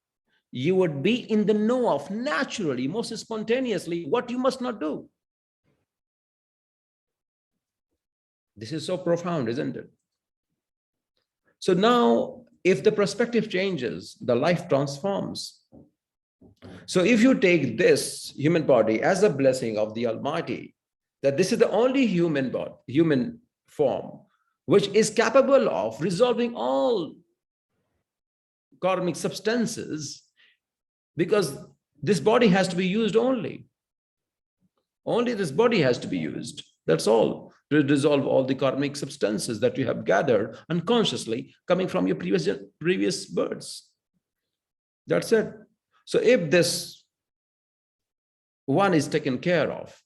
you would be in the know of naturally, most spontaneously, what you must not do. This is so profound, isn't it? So now, if the perspective changes, the life transforms. So if you take this human body as a blessing of the Almighty, that this is the only human body, human form, which is capable of resolving all karmic substances, because this body has to be used only. Only this body has to be used. That's all, to dissolve all the karmic substances that you have gathered unconsciously coming from your previous births. That's it. So if this one is taken care of,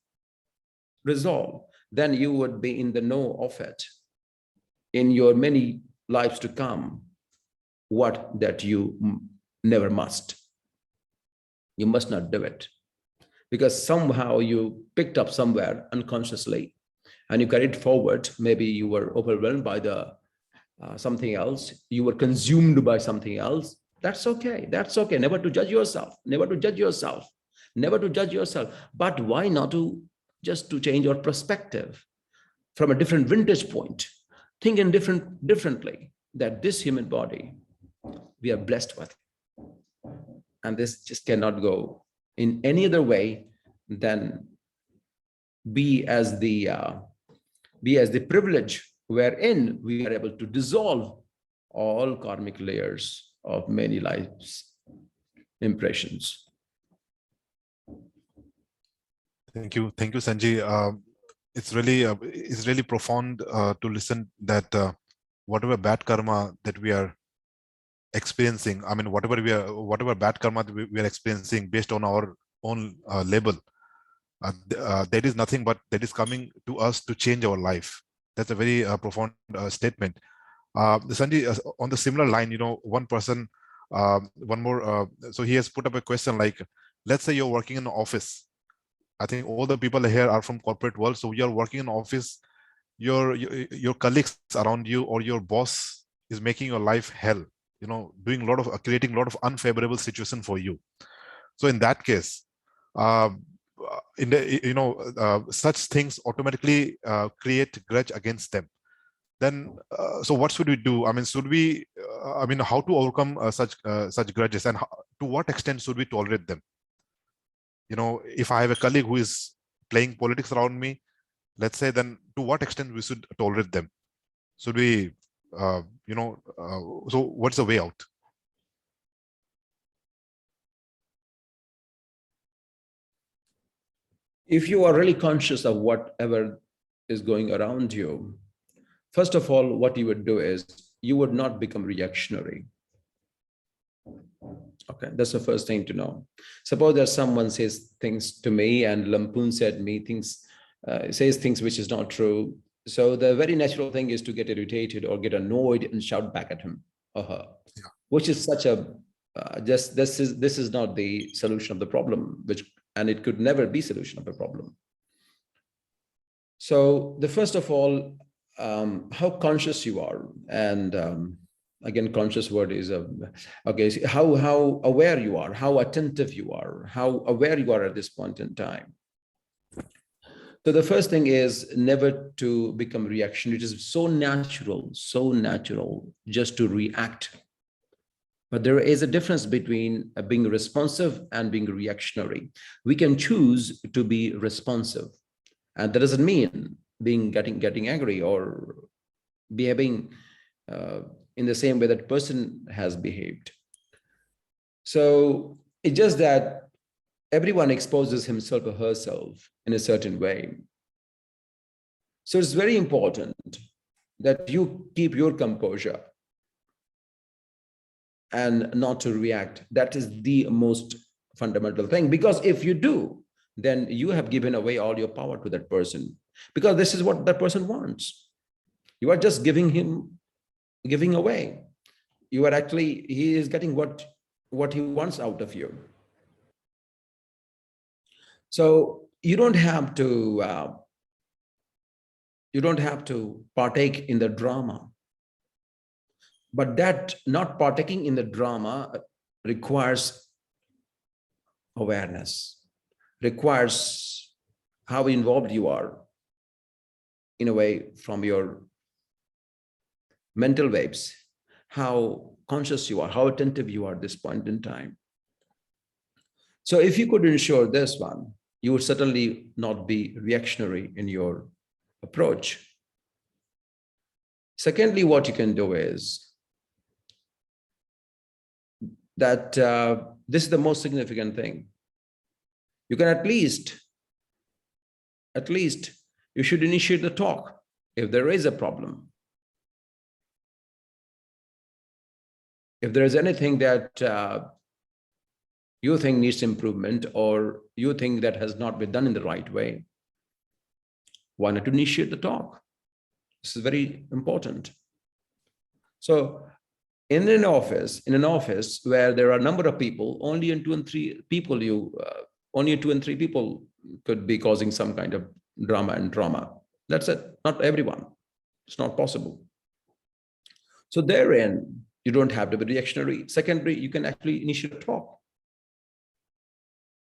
resolved, then you would be in the know of it in your many lives to come, what that you never must. You must not do it, because somehow you picked up somewhere unconsciously and you carried forward. Maybe you were overwhelmed by the something else, you were consumed by something else. That's okay. That's okay. Never to judge yourself, never to judge yourself, never to judge yourself. But why not to just to change your perspective from a different vantage point, thinking differently, that this human body we are blessed with, and this just cannot go in any other way than be as the privilege wherein we are able to dissolve all karmic layers of many lives impressions. Thank you, Sanjay. It's really profound to listen that whatever bad karma that we are experiencing, I mean, whatever bad karma that we are experiencing based on our own label, that is nothing but that is coming to us to change our life. That's a very profound statement. Sanjay, on the similar line, one person, so he has put up a question like, let's say you're working in an office. I think all the people here are from corporate world. So you're working in an office, your colleagues around you or your boss is making your life hell, doing creating a lot of unfavorable situation for you. So in that case, such things automatically create grudge against them. Then, so what should we do? I mean, how to overcome such grudges, and to what extent should we tolerate them? If I have a colleague who is playing politics around me, let's say, then to what extent we should tolerate them? Should we, so what's the way out? If you are really conscious of whatever is going around you, first of all, what you would do is you would not become reactionary. Okay, that's the first thing to know. Suppose that someone says things to me and lampoon said me things, says things which is not true. So the very natural thing is to get irritated or get annoyed and shout back at him or her, which is such a this is not the solution of the problem, and it could never be solution of the problem. So the first of all, how conscious you are, and again, conscious word is okay. How aware you are, how attentive you are, how aware you are at this point in time. So the first thing is never to become reactionary. It is so natural just to react. But there is a difference between being responsive and being reactionary. We can choose to be responsive, and that doesn't mean getting angry or behaving in the same way that person has behaved. So it's just that everyone exposes himself or herself in a certain way. So it's very important that you keep your composure and not to react. That is the most fundamental thing, because if you do, then you have given away all your power to that person, because this is what that person wants. You are just giving away. You are actually, he is getting what he wants out of you. So you don't have to partake in the drama. But that not partaking in the drama requires awareness, requires how involved you are in a way from your mental waves, how conscious you are, how attentive you are at this point in time. So if you could ensure this one, you would certainly not be reactionary in your approach. Secondly, what you can do is that this is the most significant thing. You can at least you should initiate the talk if there is a problem. If there is anything that you think needs improvement, or you think that has not been done in the right way, Why not initiate the talk? This is very important. So in an office where there are a number of people, only 2 and 3 people only 2 and 3 people could be causing some kind of drama and trauma. That's it. Not everyone. It's not possible. So therein, you don't have to be reactionary. Secondary, you can actually initiate a talk.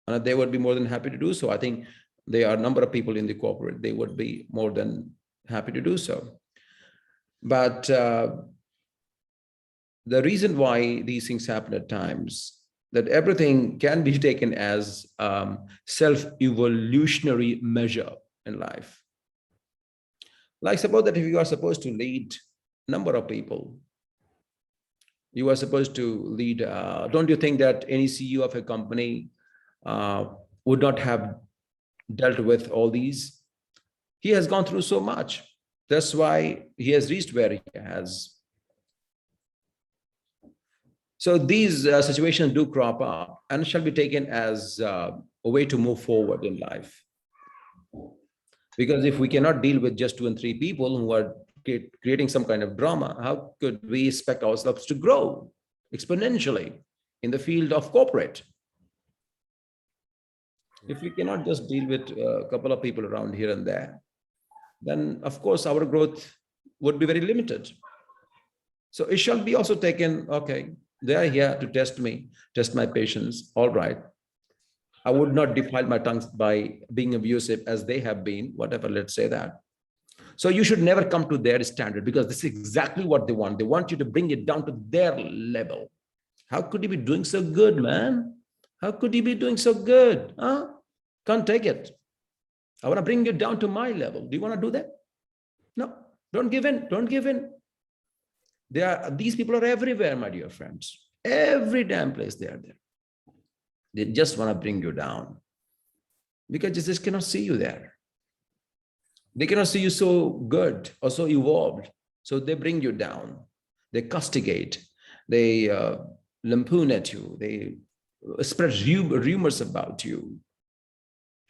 And they would be more than happy to do so. I think there are a number of people in the corporate, they would be more than happy to do so. But the reason why these things happen at times, that everything can be taken as self-evolutionary measure in life. Like suppose that if you are supposed to lead a number of people, you are supposed to lead, don't you think that any CEO of a company would not have dealt with all these? He has gone through so much. That's why he has reached where he has. So these situations do crop up and shall be taken as a way to move forward in life. Because if we cannot deal with just 2 and 3 people who are creating some kind of drama, how could we expect ourselves to grow exponentially in the field of corporate? If we cannot just deal with a couple of people around here and there, then of course our growth would be very limited. So it shall be also taken, okay, they are here to test me, test my patience. All right. I would not defile my tongues by being abusive as they have been, whatever, let's say that. So you should never come to their standard, because this is exactly what they want. They want you to bring it down to their level. How could you be doing so good, man? How could you be doing so good? Huh? Can't take it. I want to bring you down to my level. Do you want to do that? No, don't give in. Don't give in. These people are everywhere, my dear friends. Every damn place they are there. They just want to bring you down because they just cannot see you there. They cannot see you so good or so evolved. So they bring you down. They castigate. They lampoon at you. They spread rumors about you.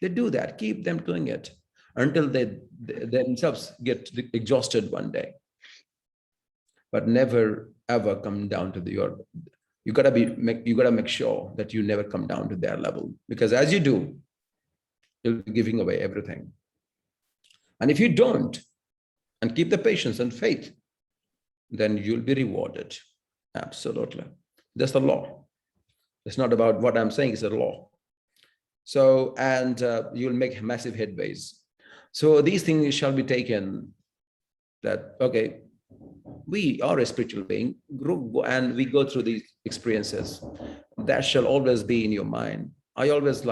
They do that. Keep them doing it until they themselves get exhausted one day. But never ever come down to you gotta make sure that you never come down to their level, because as you do, you'll be giving away everything. And if you don't, and keep the patience and faith, then you'll be rewarded. Absolutely. That's the law. It's not about what I'm saying, it's a law. So, and you'll make massive headways. So these things shall be taken that, okay, we are a spiritual being and we go through these experiences. That shall always be in your mind. I always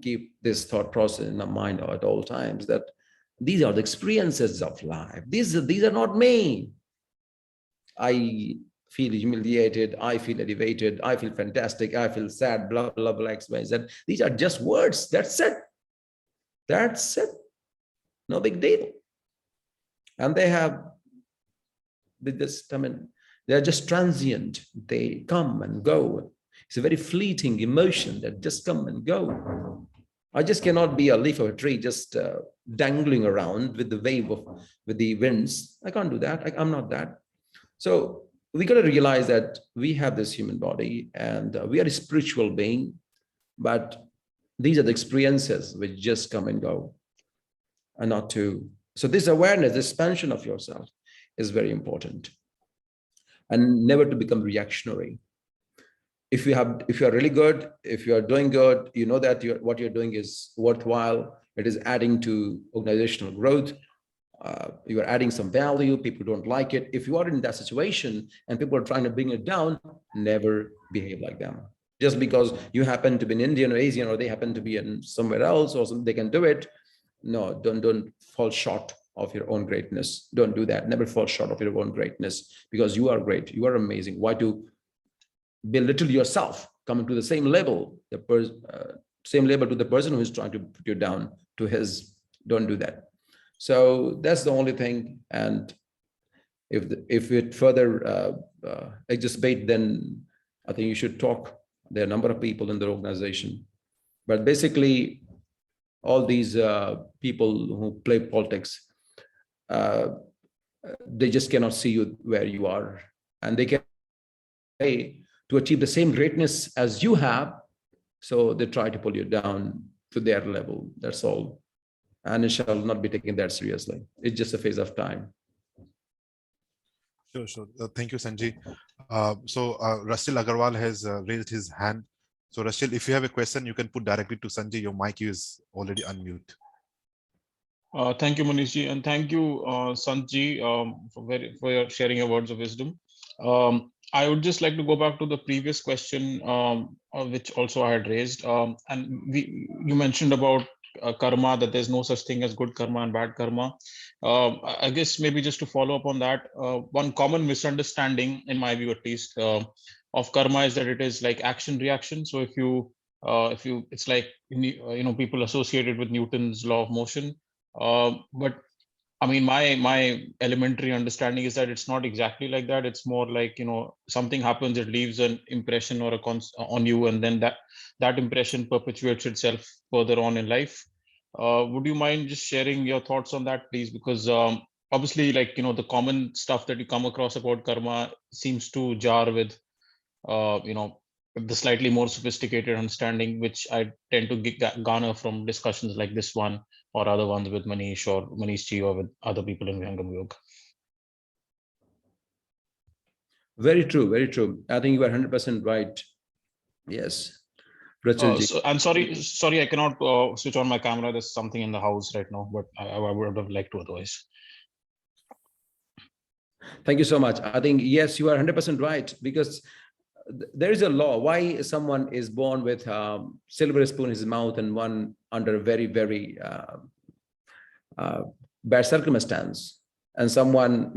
keep this thought process in my mind at all times, that these are the experiences of life. These are not me. I feel humiliated, I feel elevated, I feel fantastic, I feel sad, blah, blah, blah, X, Y, Z. These are just words. That's it. That's it. No big deal. And they have with this, they're just transient. They come and go. It's a very fleeting emotion that just come and go. I just cannot be a leaf of a tree just dangling around with the with the winds. I can't do that. I'm not that. So we got to realize that we have this human body and we are a spiritual being, but these are the experiences which just come and go, and not to. So this awareness, this expansion of yourself is very important, and never to become reactionary. If you are really good, if you are doing good, you know that what you're doing is worthwhile. It is adding to organizational growth. You are adding some value. People don't like it. If you are in that situation and people are trying to bring it down, never behave like them. Just because you happen to be an Indian or Asian, or they happen to be in somewhere else, or they can do it. No, don't fall short of your own greatness. Don't do that. Never fall short of your own greatness, because you are great. You are amazing. Why to belittle yourself, coming to the same level, same level to the person who is trying to put you down to his? Don't do that. So that's the only thing. And if it further exacerbate, then I think you should talk. There are a number of people in the organization, but basically all these people who play politics, they just cannot see you where you are, and they can pay to achieve the same greatness as you have. So they try to pull you down to their level. That's all. And it shall not be taken that seriously. It's just a phase of time. Sure, sure. Thank you, Sanjay. Rashil Agarwal has raised his hand. So Rashil, if you have a question, you can put directly to Sanjay. Your mic is already unmute. Thank you, Manishji, and thank you, Santji, for your sharing your words of wisdom. I would just like to go back to the previous question, which also I had raised. You mentioned about karma, that there's no such thing as good karma and bad karma. I guess maybe just to follow up on that, one common misunderstanding, in my view at least, of karma is that it is like action reaction. So if you it's like people associated with Newton's law of motion. But I mean, my elementary understanding is that it's not exactly like that. It's more like, something happens, it leaves an impression or on you, and then that impression perpetuates itself further on in life. Would you mind just sharing your thoughts on that, please? Because obviously, like, the common stuff that you come across about karma seems to jar with, the slightly more sophisticated understanding, which I tend to garner from discussions like this one or other ones with Manish or Manishji or with other people in Vihangam Yog. Very true, very true. I think you are 100% right. Yes. I'm sorry, I cannot switch on my camera. There's something in the house right now, but I would have liked to otherwise. Thank you so much. I think, yes, you are 100% right, because there is a law why someone is born with a silver spoon in his mouth and one under a very, very bad circumstance. And someone,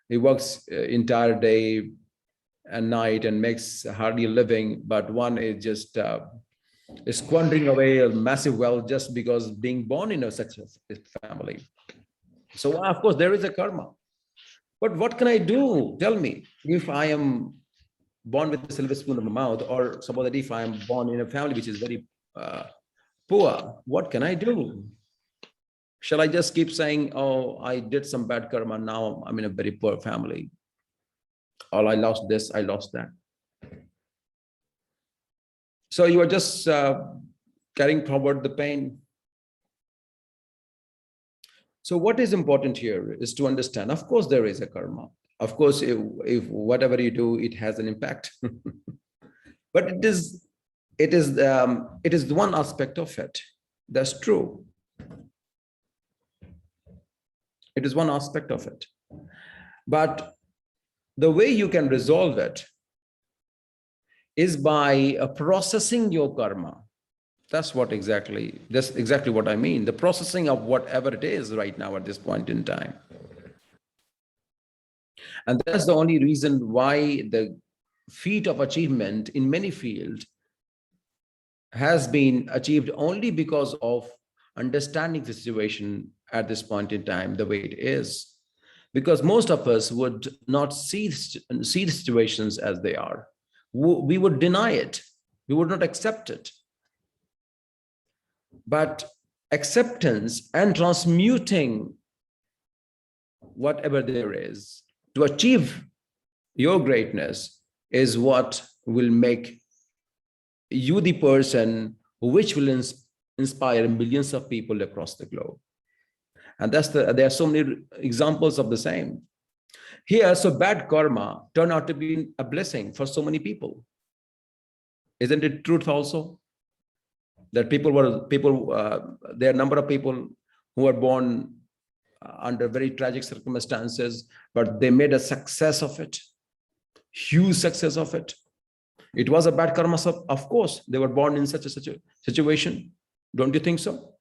he works entire day and night and makes hardly a living, but one is just squandering away a massive wealth just because being born in a successful family. So of course there is a karma. But what can I do? Tell me, if I am born with a silver spoon in my mouth, or suppose that if I am born in a family which is very poor, what can I do? Shall I just keep saying, oh, I did some bad karma, now I'm in a very poor family, or I lost this, I lost that? So you are just carrying forward the pain. So what is important here is to understand, of course, there is a karma. Of course, if whatever you do, it has an impact. But it is the one aspect of it. That's true. It is one aspect of it. But the way you can resolve it is by processing your karma. That's exactly what I mean. The processing of whatever it is right now at this point in time. And that's the only reason why the feat of achievement in many fields has been achieved only because of understanding the situation at this point in time the way it is. Because most of us would not see the situations as they are. We would deny it. We would not accept it. But acceptance and transmuting whatever there is to achieve your greatness is what will make you the person which will inspire millions of people across the globe. And there are so many examples of the same. Here, so bad karma turned out to be a blessing for so many people. Isn't it truth also? That there are a number of people who were born under very tragic circumstances, but they made a success of it, huge success of it. It was a bad karma, of course. They were born in such a situation. Don't you think so?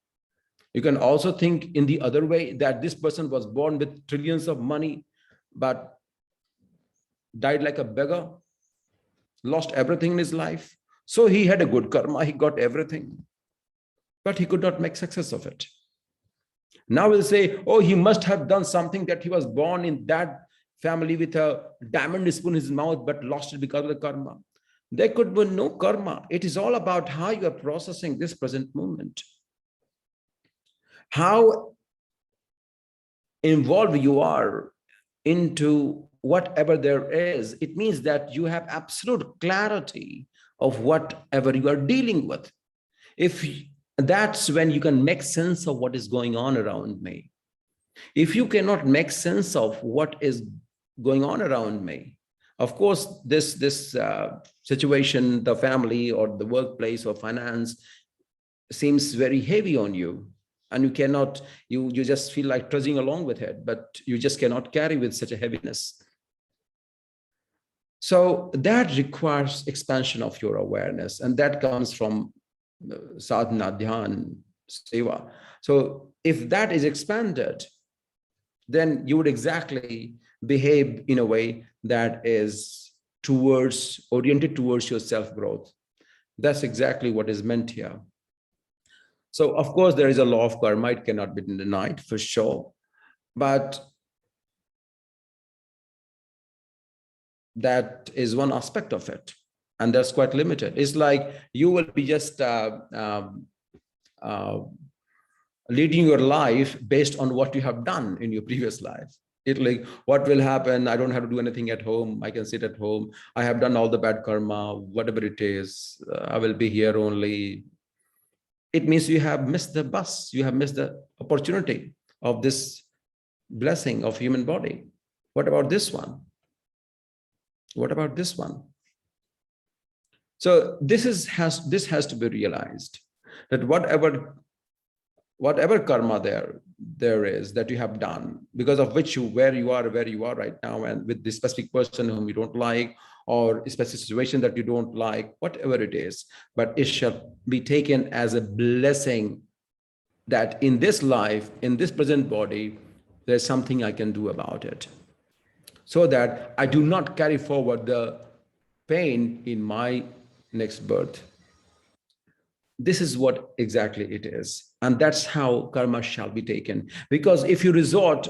You can also think in the other way, that this person was born with trillions of money, but died like a beggar, lost everything in his life. So he had a good karma, he got everything, but he could not make success of it. Now we'll say, oh, he must have done something, that he was born in that family with a diamond spoon in his mouth, but lost it because of the karma. There could be no karma. It is all about how you are processing this present moment. how involved you are into whatever there is, it means that you have absolute clarity of whatever you are dealing with. If that's when you can make sense of what is going on around me. If you cannot make sense of what is going on around me, of course, this situation, the family or the workplace or finance seems very heavy on you, and you cannot, you just feel like trudging along with it, but you just cannot carry with such a heaviness. So that requires expansion of your awareness, and that comes from sadhana, dhyan, seva. So if that is expanded, then you would exactly behave in a way that is oriented towards your self-growth. That's exactly what is meant here. So of course, there is a law of karma. It cannot be denied for sure, but that is one aspect of it, and that's quite limited. It's like you will be just leading your life based on what you have done in your previous life. It's like, what will happen? I don't have to do anything at home. I can sit at home. I have done all the bad karma, whatever it is. I will be here only. It means you have missed the bus. You have missed the opportunity of this blessing of human body. What about this one? What about this one? So this has to be realized, that whatever karma there is that you have done, because of which where you are right now, and with this specific person whom you don't like, or a specific situation that you don't like, whatever it is, but it shall be taken as a blessing that in this life, in this present body, there's something I can do about it, so that I do not carry forward the pain in my next birth. This is what exactly it is. And that's how karma shall be taken. Because if you resort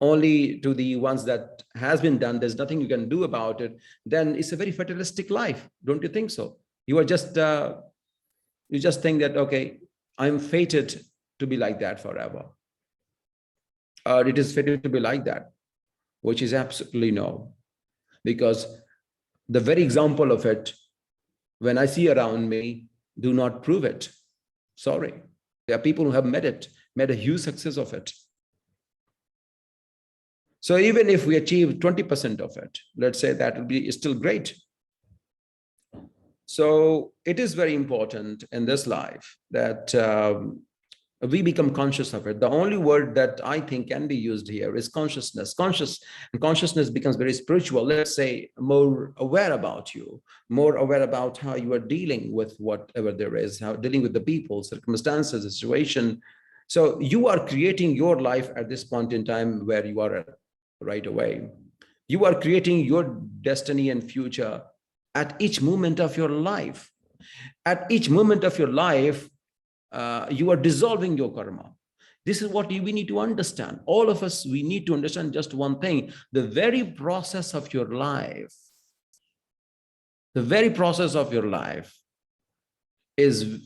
only to the ones that has been done, there's nothing you can do about it, then it's a very fatalistic life. Don't you think so? You are just, you just think that, okay, I'm fated to be like that forever. Or it is fated to be like that, which is absolutely no. Because the very example of it, when I see around me, do not prove it. Sorry. There are people who have made a huge success of it. So even if we achieve 20% of it, let's say, that will be still great. So it is very important in this life that we become conscious of it. The only word that I think can be used here is consciousness. Consciousness becomes very spiritual. Let's say more aware about you, more aware about how you are dealing with whatever there is, how dealing with the people, circumstances, the situation. So you are creating your life at this point in time where you are right away. You are creating your destiny and future at each moment of your life. At each moment of your life, you are dissolving your karma. This is what we need to understand. All of us, we need to understand just one thing. The very process of your life, is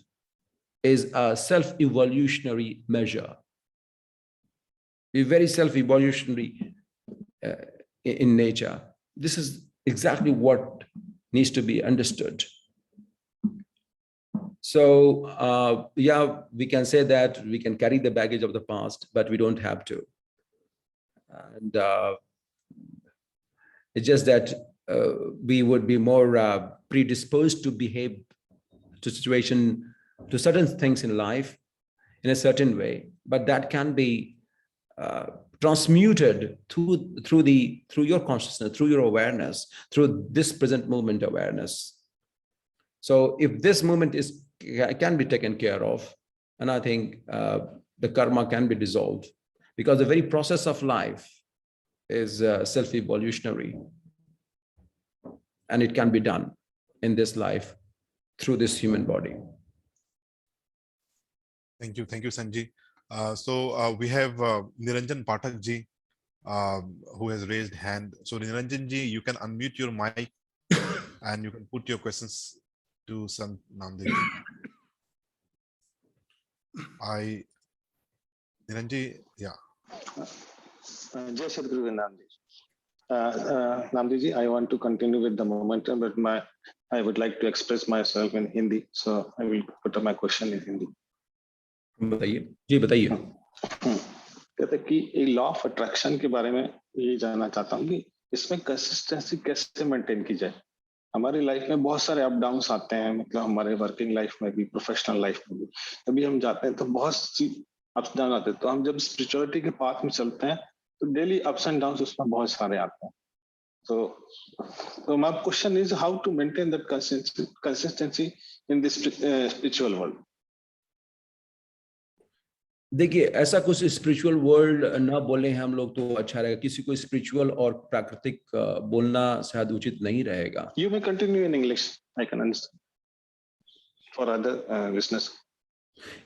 a self-evolutionary measure. It's very self-evolutionary in nature. This is exactly what needs to be understood. So yeah, we can say that we can carry the baggage of the past, but we don't have to. And it's just that we would be more predisposed to behave to certain things in life in a certain way, but that can be transmuted through your consciousness, through your awareness, through this present moment awareness. So if this moment can be taken care of, and I think the karma can be dissolved, because the very process of life is self-evolutionary, and it can be done in this life through this human body. Thank you, Sanjay. So we have Niranjan Pathak ji, who has raised hand. So Niranjan ji, you can unmute your mic and you can put your questions to Sant Naam deo. Niranji, yeah. Jai Sadhguru Namdev. Namdev ji, I want to continue with the momentum, but I would like to express myself in Hindi, so I will put up my question in Hindi. बताइए जी, बताइए. कहते कि law of attraction के बारे में ये जानना चाहता हूँ कि इसमें कंसिस्टेंसी कैसे मेंटेन की जाए. हमारी लाइफ में बहुत सारे अप डाउन्स आते हैं, मतलब हमारे वर्किंग लाइफ में भी, प्रोफेशनल लाइफ में भी. कभी हम जाते हैं तो बहुत सी अप्स डाउन आते हैं, तो हम जब स्पिरिचुअलिटी के पाथ में चलते हैं तो डेली अप्स एंड डाउन्स उसमें बहुत सारे आते हैं. So my question is how to maintain that consistency in this spiritual world. देखिए, ऐसा कुछ स्पिरिचुअल वर्ल्ड ना बोले हम लोग तो अच्छा रहेगा. किसी को स्पिरिचुअल और प्राकृतिक बोलना शायद उचित नहीं रहेगा. You may continue in English. I can understand. For other listeners.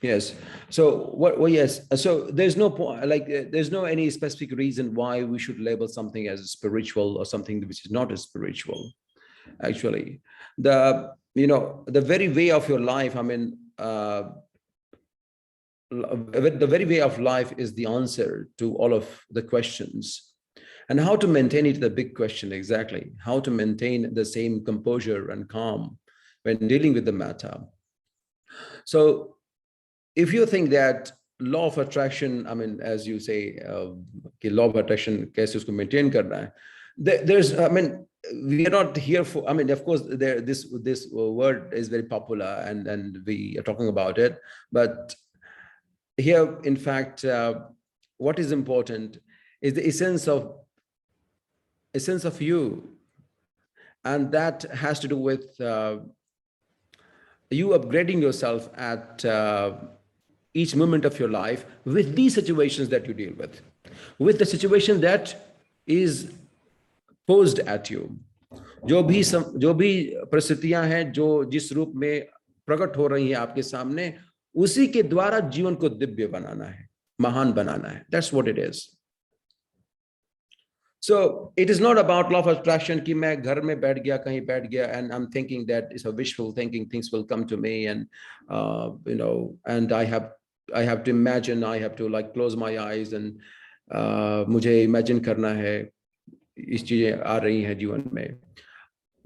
Yes. So well, yes. So there's no point, like there's no any specific reason why we should label something as spiritual or something which is not as spiritual. Actually, the very way of your life. I mean, the very way of life is the answer to all of the questions. And how to maintain it, the big question exactly. How to maintain the same composure and calm when dealing with the matter. So if you think that law of attraction, I mean, as you say, law of attraction, kaise usko maintain karna hai, there's, I mean, we are not here for, I mean, of course, this word is very popular and we are talking about it. But here, in fact, what is important is the essence of you. And that has to do with you upgrading yourself at each moment of your life with these situations that you deal with the situation that is posed at you. जो भी परिस्थितियां हैं जो जिस रूप में प्रकट हो रही हैं आपके सामने, उसी के द्वारा जीवन को दिव्य बनाना है, महान बनाना है. That's what it is. So it is not about law of attraction कि मैं घर में बैठ गया, कहीं बैठ गया, and I'm thinking that it's a wishful thinking, things will come to me, and and I have to imagine, I have to like close my eyes and मुझे imagine करना है इस चीजें आ रही हैं जीवन में.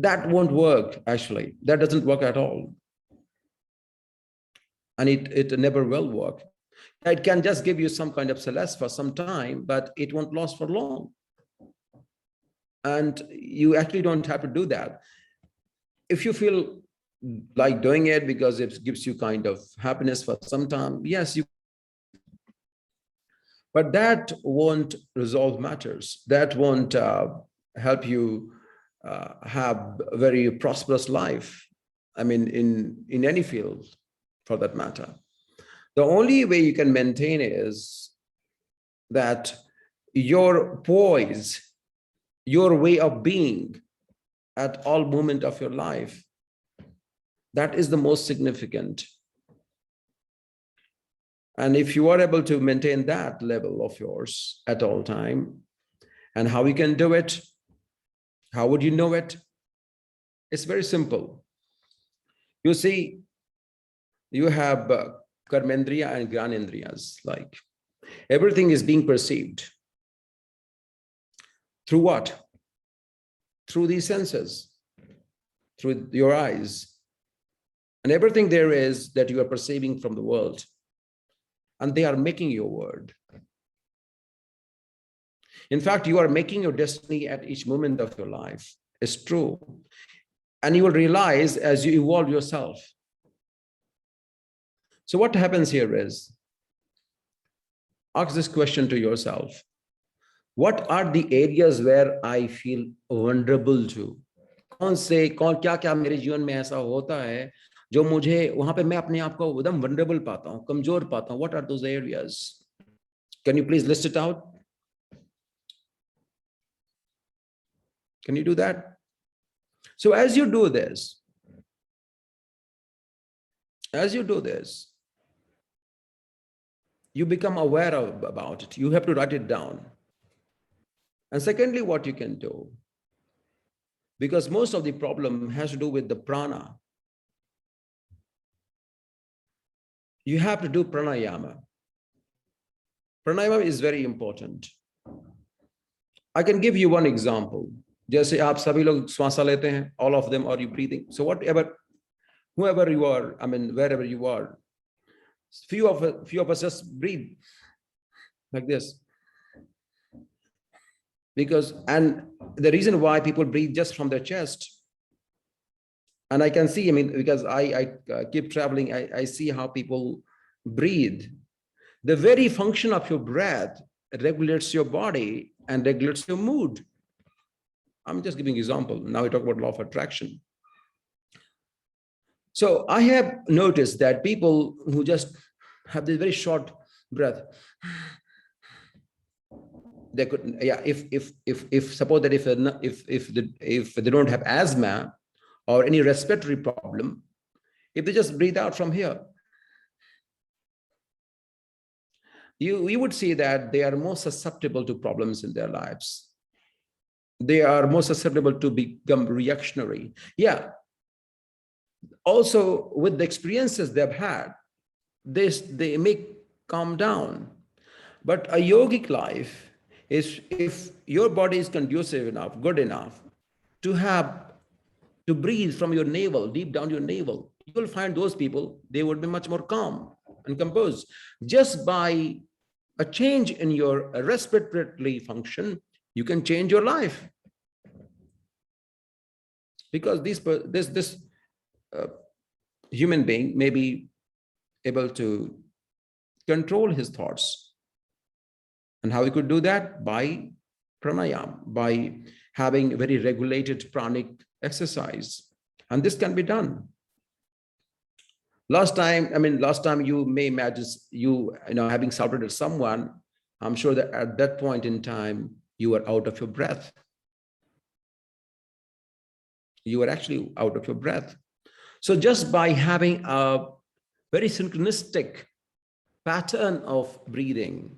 That won't work, actually. That doesn't work at all. And it never will work. It can just give you some kind of solace for some time, but it won't last for long. And you actually don't have to do that. If you feel like doing it because it gives you kind of happiness for some time, yes, you. But that won't resolve matters. That won't help you have a very prosperous life. I mean, in any field, for that matter. The only way you can maintain is that your poise, your way of being at all moment of your life, that is the most significant. And if you are able to maintain that level of yours at all time, and how you can do it, how would you know it? It's very simple. You see, you have karmendriya and gyanendriyas, like everything is being perceived. Through what? Through these senses, through your eyes. And everything there is that you are perceiving from the world. And they are making your world. In fact, you are making your destiny at each moment of your life. It's true. And you will realize as you evolve yourself. So what happens here is, ask this question to yourself. What are the areas where I feel vulnerable to? क्या मेरे जीवन में ऐसा होता है जो मुझे वहां पे मैं अपने आप को एकदम vulnerable पाता हूं, कमजोर पाता हूं? What are those areas? Can you please list it out? Can you do that? So as you do this, you become aware about it. You have to write it down. And secondly, what you can do, because most of the problem has to do with the prana, you have to do pranayama. Pranayama is very important. I can give you one example. जैसे आप सभी लोग श्वास लेते हैं, all of them, are you breathing? So whoever you are, I mean, wherever you are, few of us just breathe like this. And the reason why people breathe just from their chest, and I can see, I mean, because I keep traveling, I see how people breathe. The very function of your breath regulates your body and regulates your mood. I'm just giving an example. Now we talk about law of attraction. So I have noticed that people who just have this very short breath, they could, yeah, if suppose that if they don't have asthma or any respiratory problem, if they just breathe out from here, you would see that they are more susceptible to problems in their lives. They are more susceptible to become reactionary. Yeah. Also, with the experiences they've had, they may calm down. But a yogic life is, if your body is conducive enough, good enough to breathe from your navel, deep down your navel, you will find those people, they would be much more calm and composed. Just by a change in your respiratory function, you can change your life. Because this human being may be able to control his thoughts. And how he could do that? By pranayama, by having very regulated pranic exercise. And this can be done. Last time you may imagine you having shouted at someone. I'm sure that at that point in time, you were out of your breath. You were actually out of your breath. So just by having a very synchronistic pattern of breathing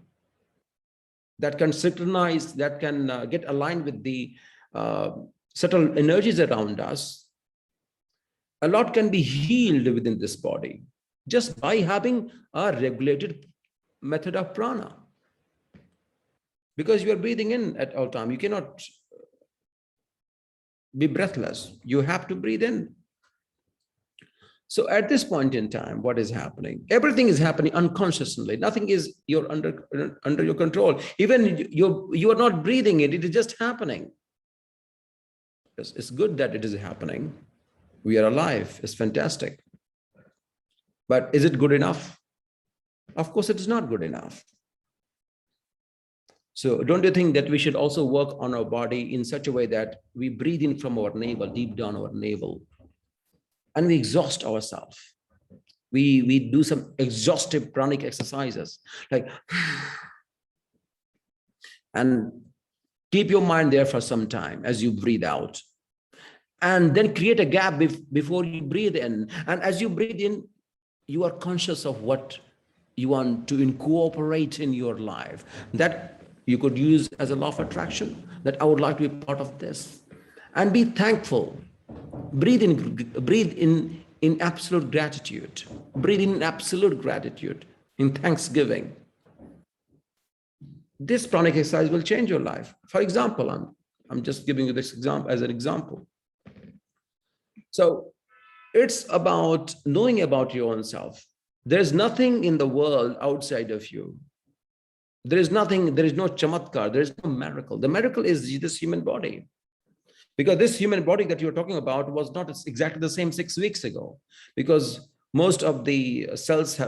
that can synchronize, that can get aligned with the subtle energies around us, a lot can be healed within this body just by having a regulated method of prana. Because you are breathing in at all time. You cannot be breathless. You have to breathe in. So at this point in time, what is happening? Everything is happening unconsciously. Nothing is under your control. Even you are not breathing it. It is just happening. It's good that it is happening. We are alive. It's fantastic. But is it good enough? Of course, it is not good enough. So don't you think that we should also work on our body in such a way that we breathe in from our navel, deep down our navel, and we exhaust ourselves. We do some exhaustive pranic exercises, like, and keep your mind there for some time as you breathe out. And then create a gap before you breathe in. And as you breathe in, you are conscious of what you want to incorporate in your life. That you could use as a law of attraction, that I would like to be part of this. And be thankful. Breathe in absolute gratitude. Breathe in absolute gratitude, in thanksgiving. This pranic exercise will change your life. For example, I'm just giving you this example as an example. So it's about knowing about your own self. There's nothing in the world outside of you. There is nothing, there is no chamatkar, there is no miracle. The miracle is this human body. Because this human body that you're talking about was not exactly the same 6 weeks ago. Because most of the cells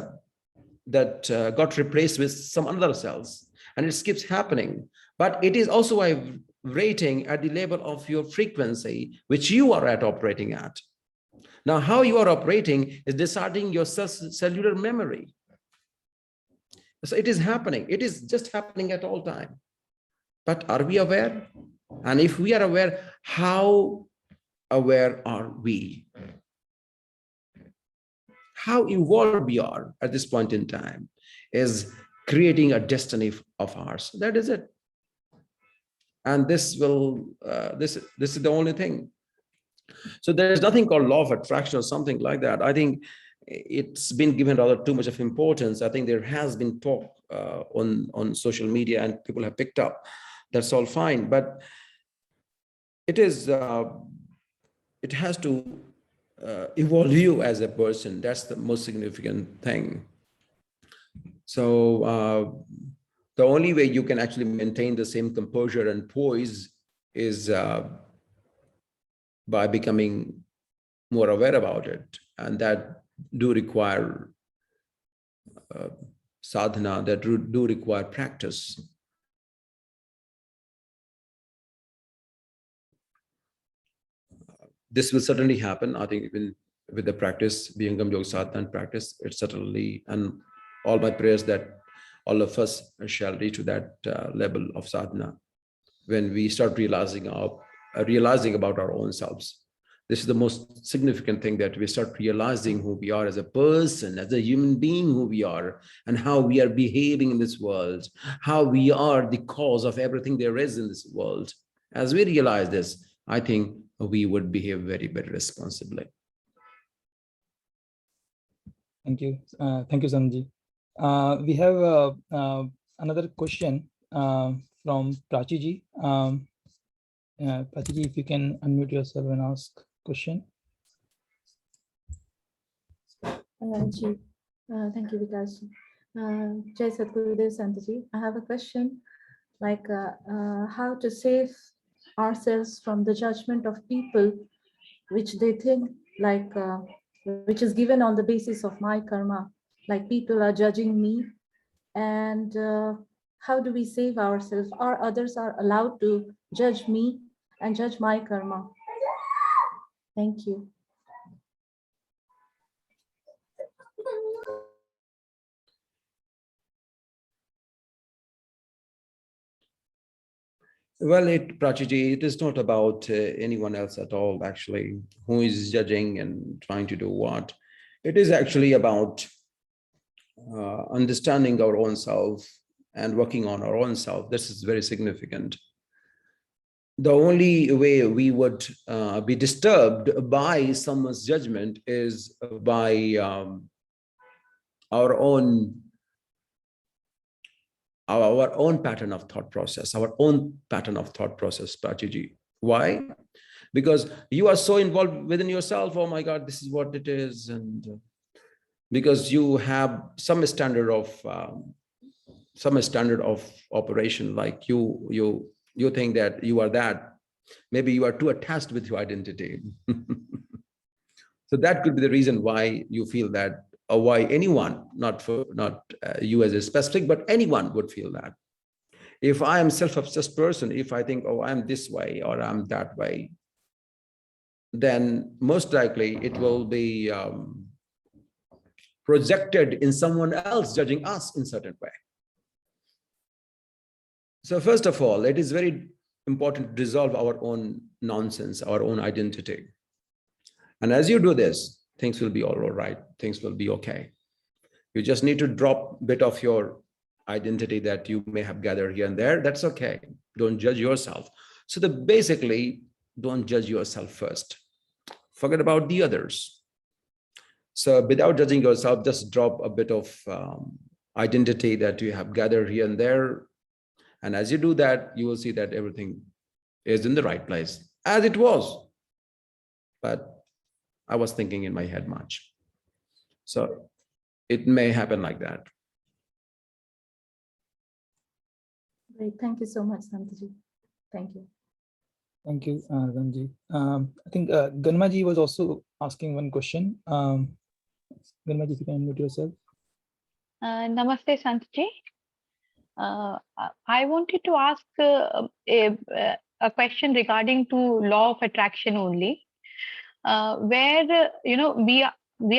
got replaced with some other cells. And it keeps happening. But it is also rating at the level of your frequency, which you are operating at. Now, how you are operating is deciding your cellular memory. So it is happening. It is just happening at all time. But are we aware? And if we are aware, how aware are we? How evolved we are at this point in time is creating a destiny of ours. That is it. And this is the only thing. So there's nothing called law of attraction or something like that. I think it's been given rather too much of importance. I think there has been talk on social media and people have picked up. That's all fine, but it is it has to evolve you as a person. That's the most significant thing. So the only way you can actually maintain the same composure and poise is by becoming more aware about it, and that do require sadhana, that do require practice. This will certainly happen. I think even with the practice, Vihangam Yog sadhana and practice, it's certainly, and all my prayers that all of us shall reach to that level of sadhana when we start realizing about our own selves. This is the most significant thing, that we start realizing who we are as a person, as a human being, who we are, and how we are behaving in this world, how we are the cause of everything there is in this world. As we realize this, I think we would behave very, very responsibly. Thank you. Thank you, Sanji. We have another question from Prachiji. Prachiji, if you can unmute yourself and ask question. Thank you, Vikas. Jai Sadgurudev Santaji. I have a question, like how to save ourselves from the judgment of people, which they think like, which is given on the basis of my karma, like people are judging me, and how do we save ourselves? Or others are allowed to judge me and judge my karma? Thank you. Well, Prachiji, it is not about anyone else at all, actually, who is judging and trying to do what. It is actually about understanding our own self and working on our own self. This is very significant. The only way we would be disturbed by someone's judgment is by our own pattern of thought process, Prachiji. Why? Because you are so involved within yourself. Oh my God, this is what it is. And because you have some standard of operation, like you think that you are that. Maybe you are too attached with your identity. So that could be the reason why you feel that, or why anyone, not you as a specific, but anyone would feel that. If I am self-obsessed person, if I think, oh, I'm this way or I'm that way, then most likely it will be projected in someone else judging us in a certain way. So first of all, it is very important to dissolve our own nonsense, our own identity. And as you do this, things will be all right. Things will be okay. You just need to drop a bit of your identity that you may have gathered here and there. That's okay. Don't judge yourself. So basically, don't judge yourself first. Forget about the others. So without judging yourself, just drop a bit of identity that you have gathered here and there. And as you do that, you will see that everything is in the right place, as it was. But I was thinking in my head much. So it may happen like that. Great. Thank you so much, Santaji. Thank you. Thank you, Ranji. I think Ganmaji was also asking one question. Ganmaji, if you can unmute yourself. Namaste, Santaji. I wanted to ask a question regarding to law of attraction only, where we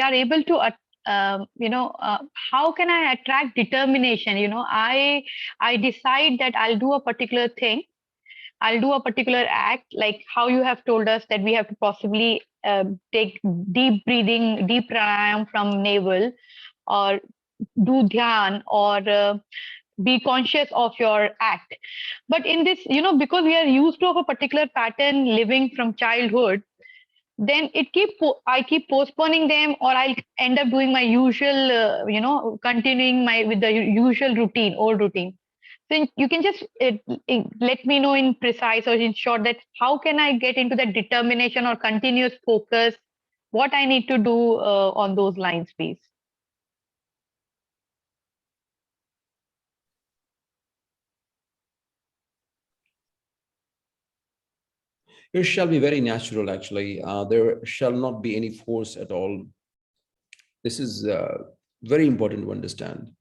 are able to how can I attract determination? I decide that I'll do a particular thing, I'll do a particular act, like how you have told us that we have to possibly take deep breathing, deep pranayam from navel, or do dhyan, or be conscious of your act. But in this, because we are used to a particular pattern living from childhood, then I keep postponing them, or I'll end up doing my usual, continuing with the usual routine, old routine. So you can just let me know in precise or in short that how can I get into that determination or continuous focus, what I need to do on those lines, please. It shall be very natural, actually. There shall not be any force at all. This is very important to understand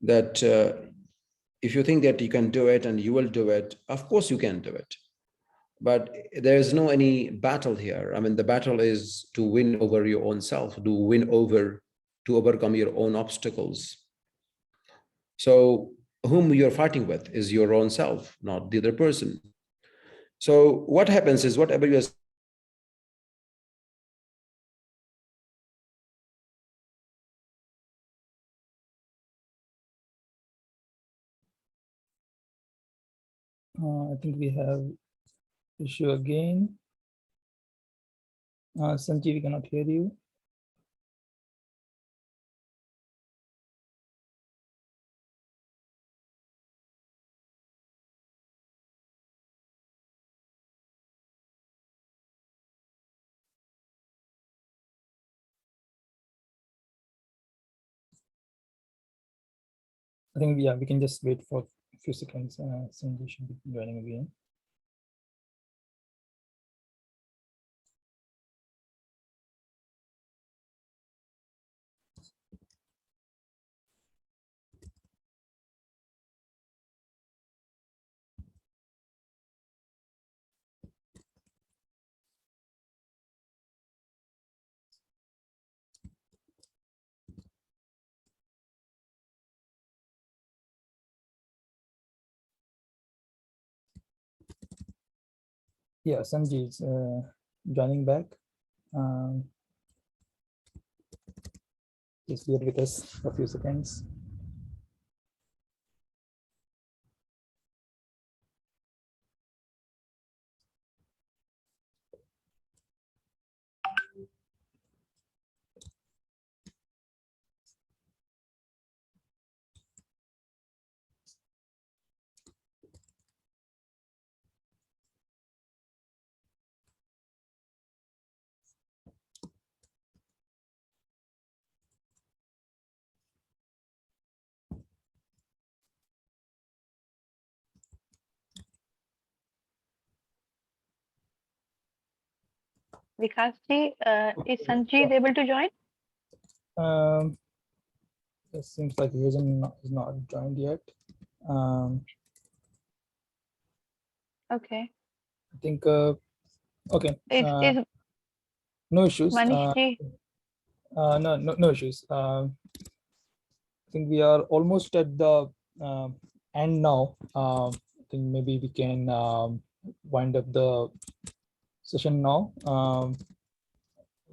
that if you think that you can do it and you will do it, of course you can do it. But there is no any battle here. I mean, the battle is to win over your own self, to overcome your own obstacles. So whom you're fighting with is your own self, not the other person. So what happens is whatever you're I think we have issue again. Sanjeev, we cannot hear you. I think we can just wait for a few seconds. Sanjeev should be joining again. Yeah, Sanjeev is joining back. Just bear with us for a few seconds. Vikasji, is Sanjeev able to join? It seems like he is not joined yet. Okay. I think okay. Is No issues. Manishji? No issues. I think we are almost at the end now. I think maybe we can wind up the session now.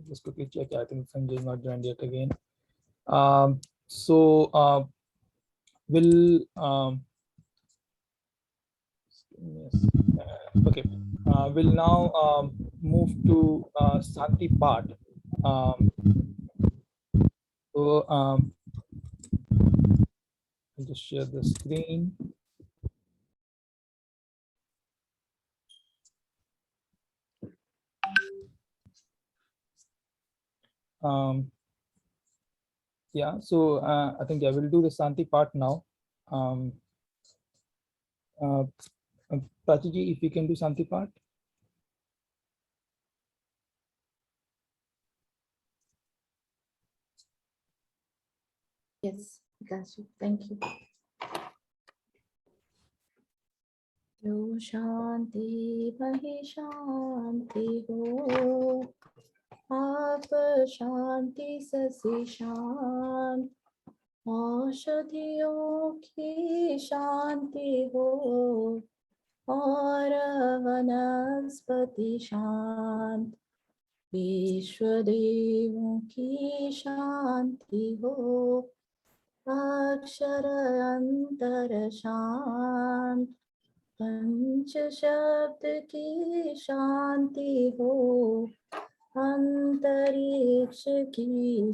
Just quickly check. I think Sanjay is not joined yet again. So we'll yes. Okay. We'll now move to Santi part. I'll just share the screen. Yeah, so I think I will do the Santi part now. Prachiji, if you can do Santi part. Yes, got you. Thank you. Yo Shanti Mahi Shanti Ho, Aap Shanti Sasi Shant, औषधियों की शांति हो और वनस्पति शांत, विश्वदेवों की शांति हो, अक्षर अंतर शांत, पंच शब्द की शांति हो, अंतरिक्ष की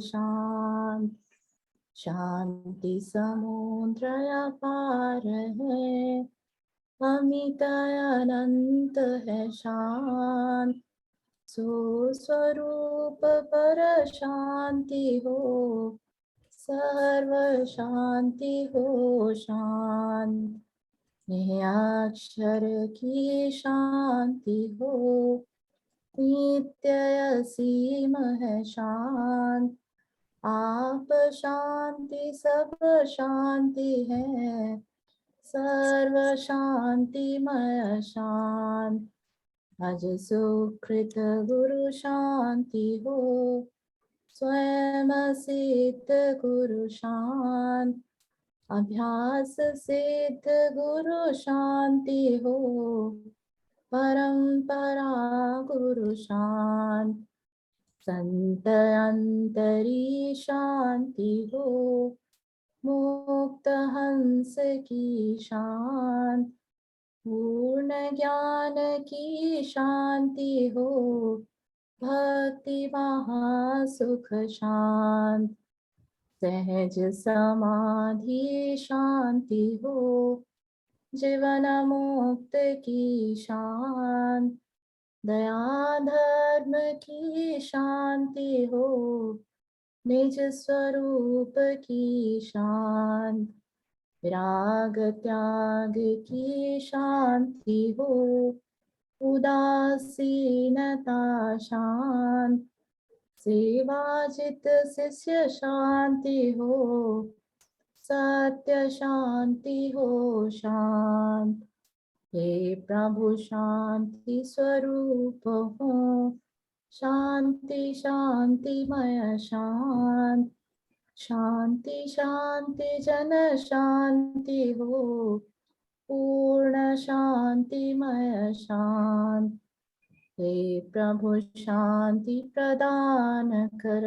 शांति समुद्र अपार है, अमित अनंत है शांत, सो स्वरूप पर शांति हो, सर्व शांति हो शांत। यह अक्षर की शांति हो, नित्य असीम है शांत। आप शांति सब शांति है, सर्व शांतिमय शांत। अज सुकृत गुरु शांति हो, स्वयं सिद्ध गुरु शांत। अभ्यास सिद्ध गुरु शांति हो, परंपरा गुरु शांत। संत अंतरी शांति हो, मुक्त हंस की शांत। पूर्ण ज्ञान की शांति हो, भक्ति महासुख शांत। सहज समाधि शांति हो, जीवन मुक्त की शांत। दया धर्म की शांति हो, निज स्वरूप की शांत। विराग त्याग की शांति हो, उदासीनता शांत। सेवाजित शिष्य शांति हो, सत्य शांति हो शांत। हे प्रभु शांति स्वरूप हो, शांति शांतिमय शांत। शांति शांति जन शांति हो, पूर्ण शांतिमय शांत। हे प्रभु शांति प्रदान कर,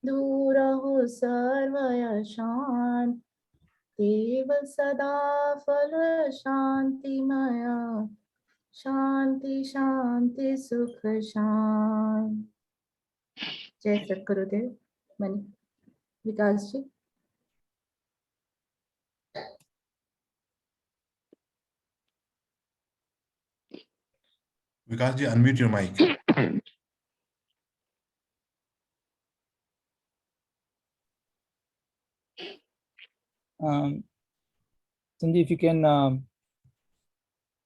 दूर हो सर्व अशांत। देव सदा फल शांतिमय, शांति शांति सुख शांत। जय सद्गुरुदेव। Money Vikas ji. Vikas ji, unmute your mic. Sanjay, if you can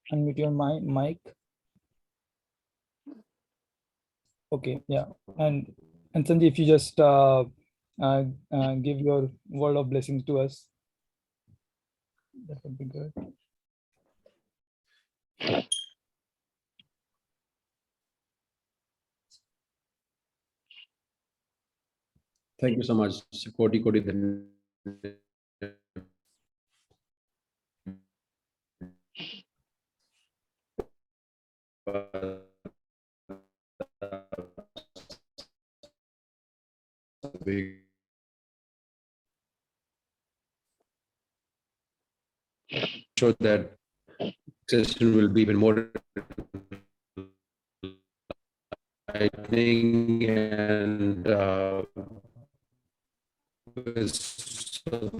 unmute your mic. Okay, yeah. And Sanjay, if you just give your word of blessings to us, that would be good. Thank you so much. Koti Koti sure that session will be even more enlightening and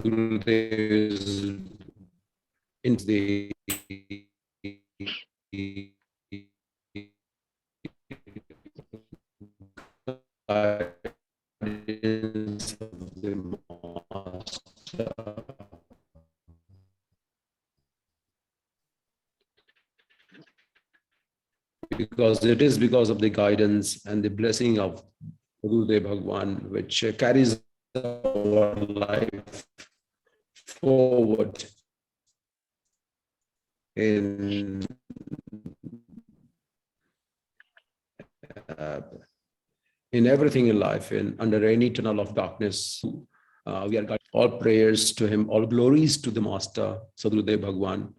Gurudev's in the guidance of the master. Because it is because of the guidance and the blessing of Gurudev Bhagwan which carries our life forward in everything in life, in under any tunnel of darkness. We are guided. All prayers to him, all glories to the Master Sadgurudev Bhagwan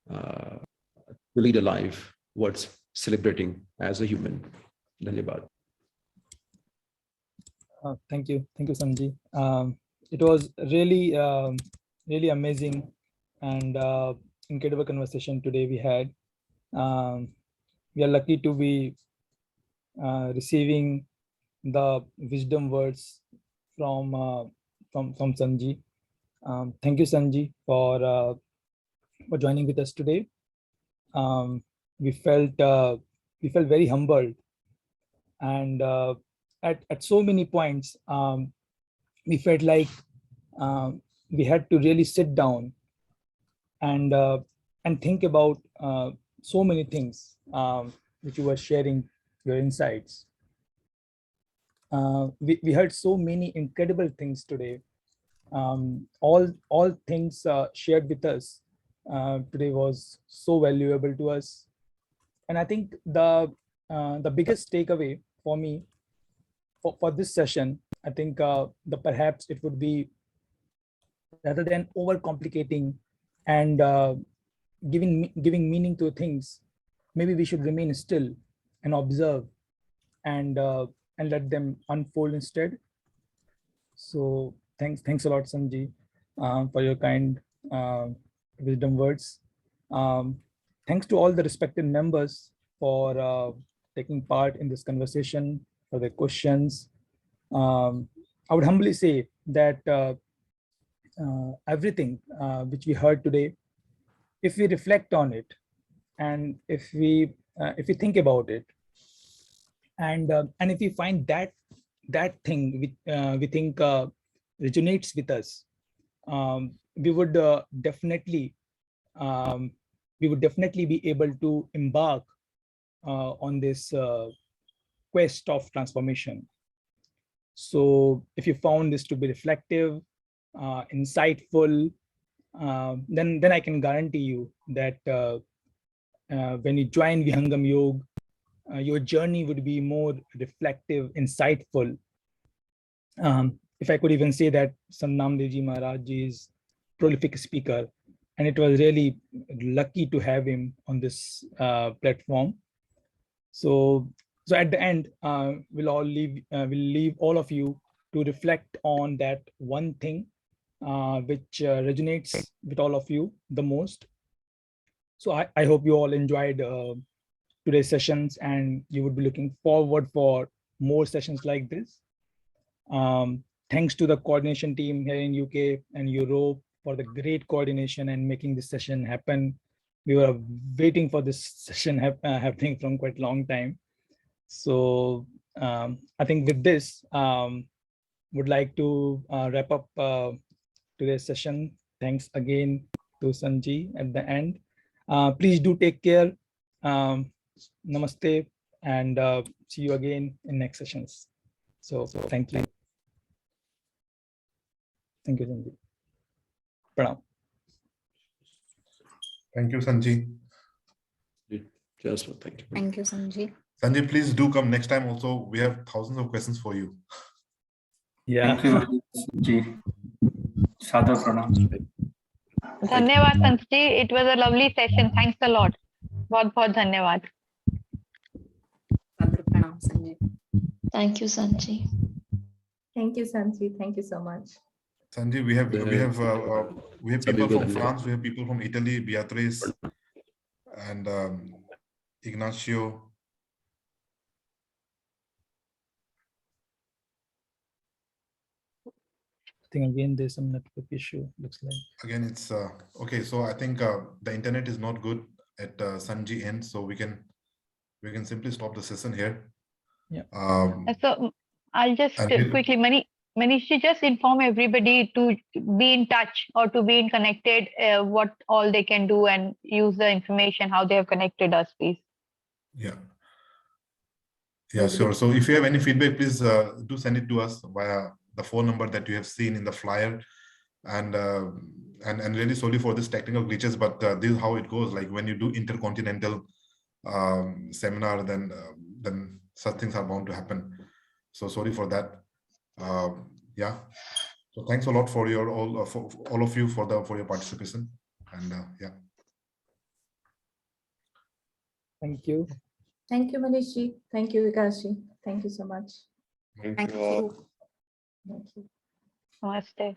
to lead a life worth celebrating as a human. Dhanyabad. Thank you, Sanjay. It was really, really amazing and incredible conversation today we had. We are lucky to be receiving the wisdom words from Sanji. Thank you, Sanji, for joining with us today. We felt very humbled, and at so many points, we felt like we had to really sit down and think about so many things which you were sharing your insights. We heard so many incredible things today. All things shared with us today was so valuable to us, and I think the biggest takeaway for me for this session, I think perhaps it would be, rather than overcomplicating and giving meaning to things, maybe we should remain still and observe and let them unfold instead. So thanks a lot, Sanji, for your kind wisdom words. Thanks to all the respected members for taking part in this conversation, for their questions. I would humbly say that everything which we heard today, if we reflect on it, and if we think about it, and if we find that thing we think resonates with us, we would definitely be able to embark on this quest of transformation. So if you found this to be reflective, insightful, then I can guarantee you that when you join Vihangam Yog, your journey would be more reflective, insightful. If I could even say that Sant Naam deo Maharaj is prolific speaker, and it was really lucky to have him on this platform. So at the end, we'll leave all of you to reflect on that one thing which resonates with all of you the most. So I hope you all enjoyed today's sessions, and you would be looking forward for more sessions like this. Thanks to the coordination team here in UK and Europe for the great coordination and making this session happen. We were waiting for this session happening from quite a long time. So I think with this, would like to wrap up today's session. Thanks again to Sanji at the end. Please do take care. Namaste, and see you again in next sessions. So thank you. Thank you, Sanji. Pranam. Thank you, Sanji. Just thank you. Thank you, Sanji. Sanji, please do come next time also. We have thousands of questions for you. Yeah. Thank you, Sanji. Sadhu pranam. धन्यवाद संजी, it was a lovely session. Thanks a lot. बहुत बहुत धन्यवाद. Sadhu pranam, Sanji. Thank you, Sanji. Thank you, Sanji. Thank you so much. Sanji, we have people from France, we have people from Italy, Beatrice and Ignacio. I think again there's some network issue, looks like. Again, it's okay. So I think the internet is not good at Sanji end, so we can simply stop the session here. Yeah. So I'll just quickly, Manish, just inform everybody to be in touch or to be in connected, what all they can do and use the information, how they have connected us, please. Yeah. Yeah, sure. So if you have any feedback, please do send it to us via the phone number that you have seen in the flyer. And really sorry for this technical glitches, but this is how it goes. Like when you do intercontinental seminar, then such things are bound to happen. So sorry for that. Yeah. So thanks a lot for your all of you for your participation. And yeah. Thank you. Thank you, Manishji. Thank you, Vikasji. Thank you so much. Thank you. Thank you. Namaste.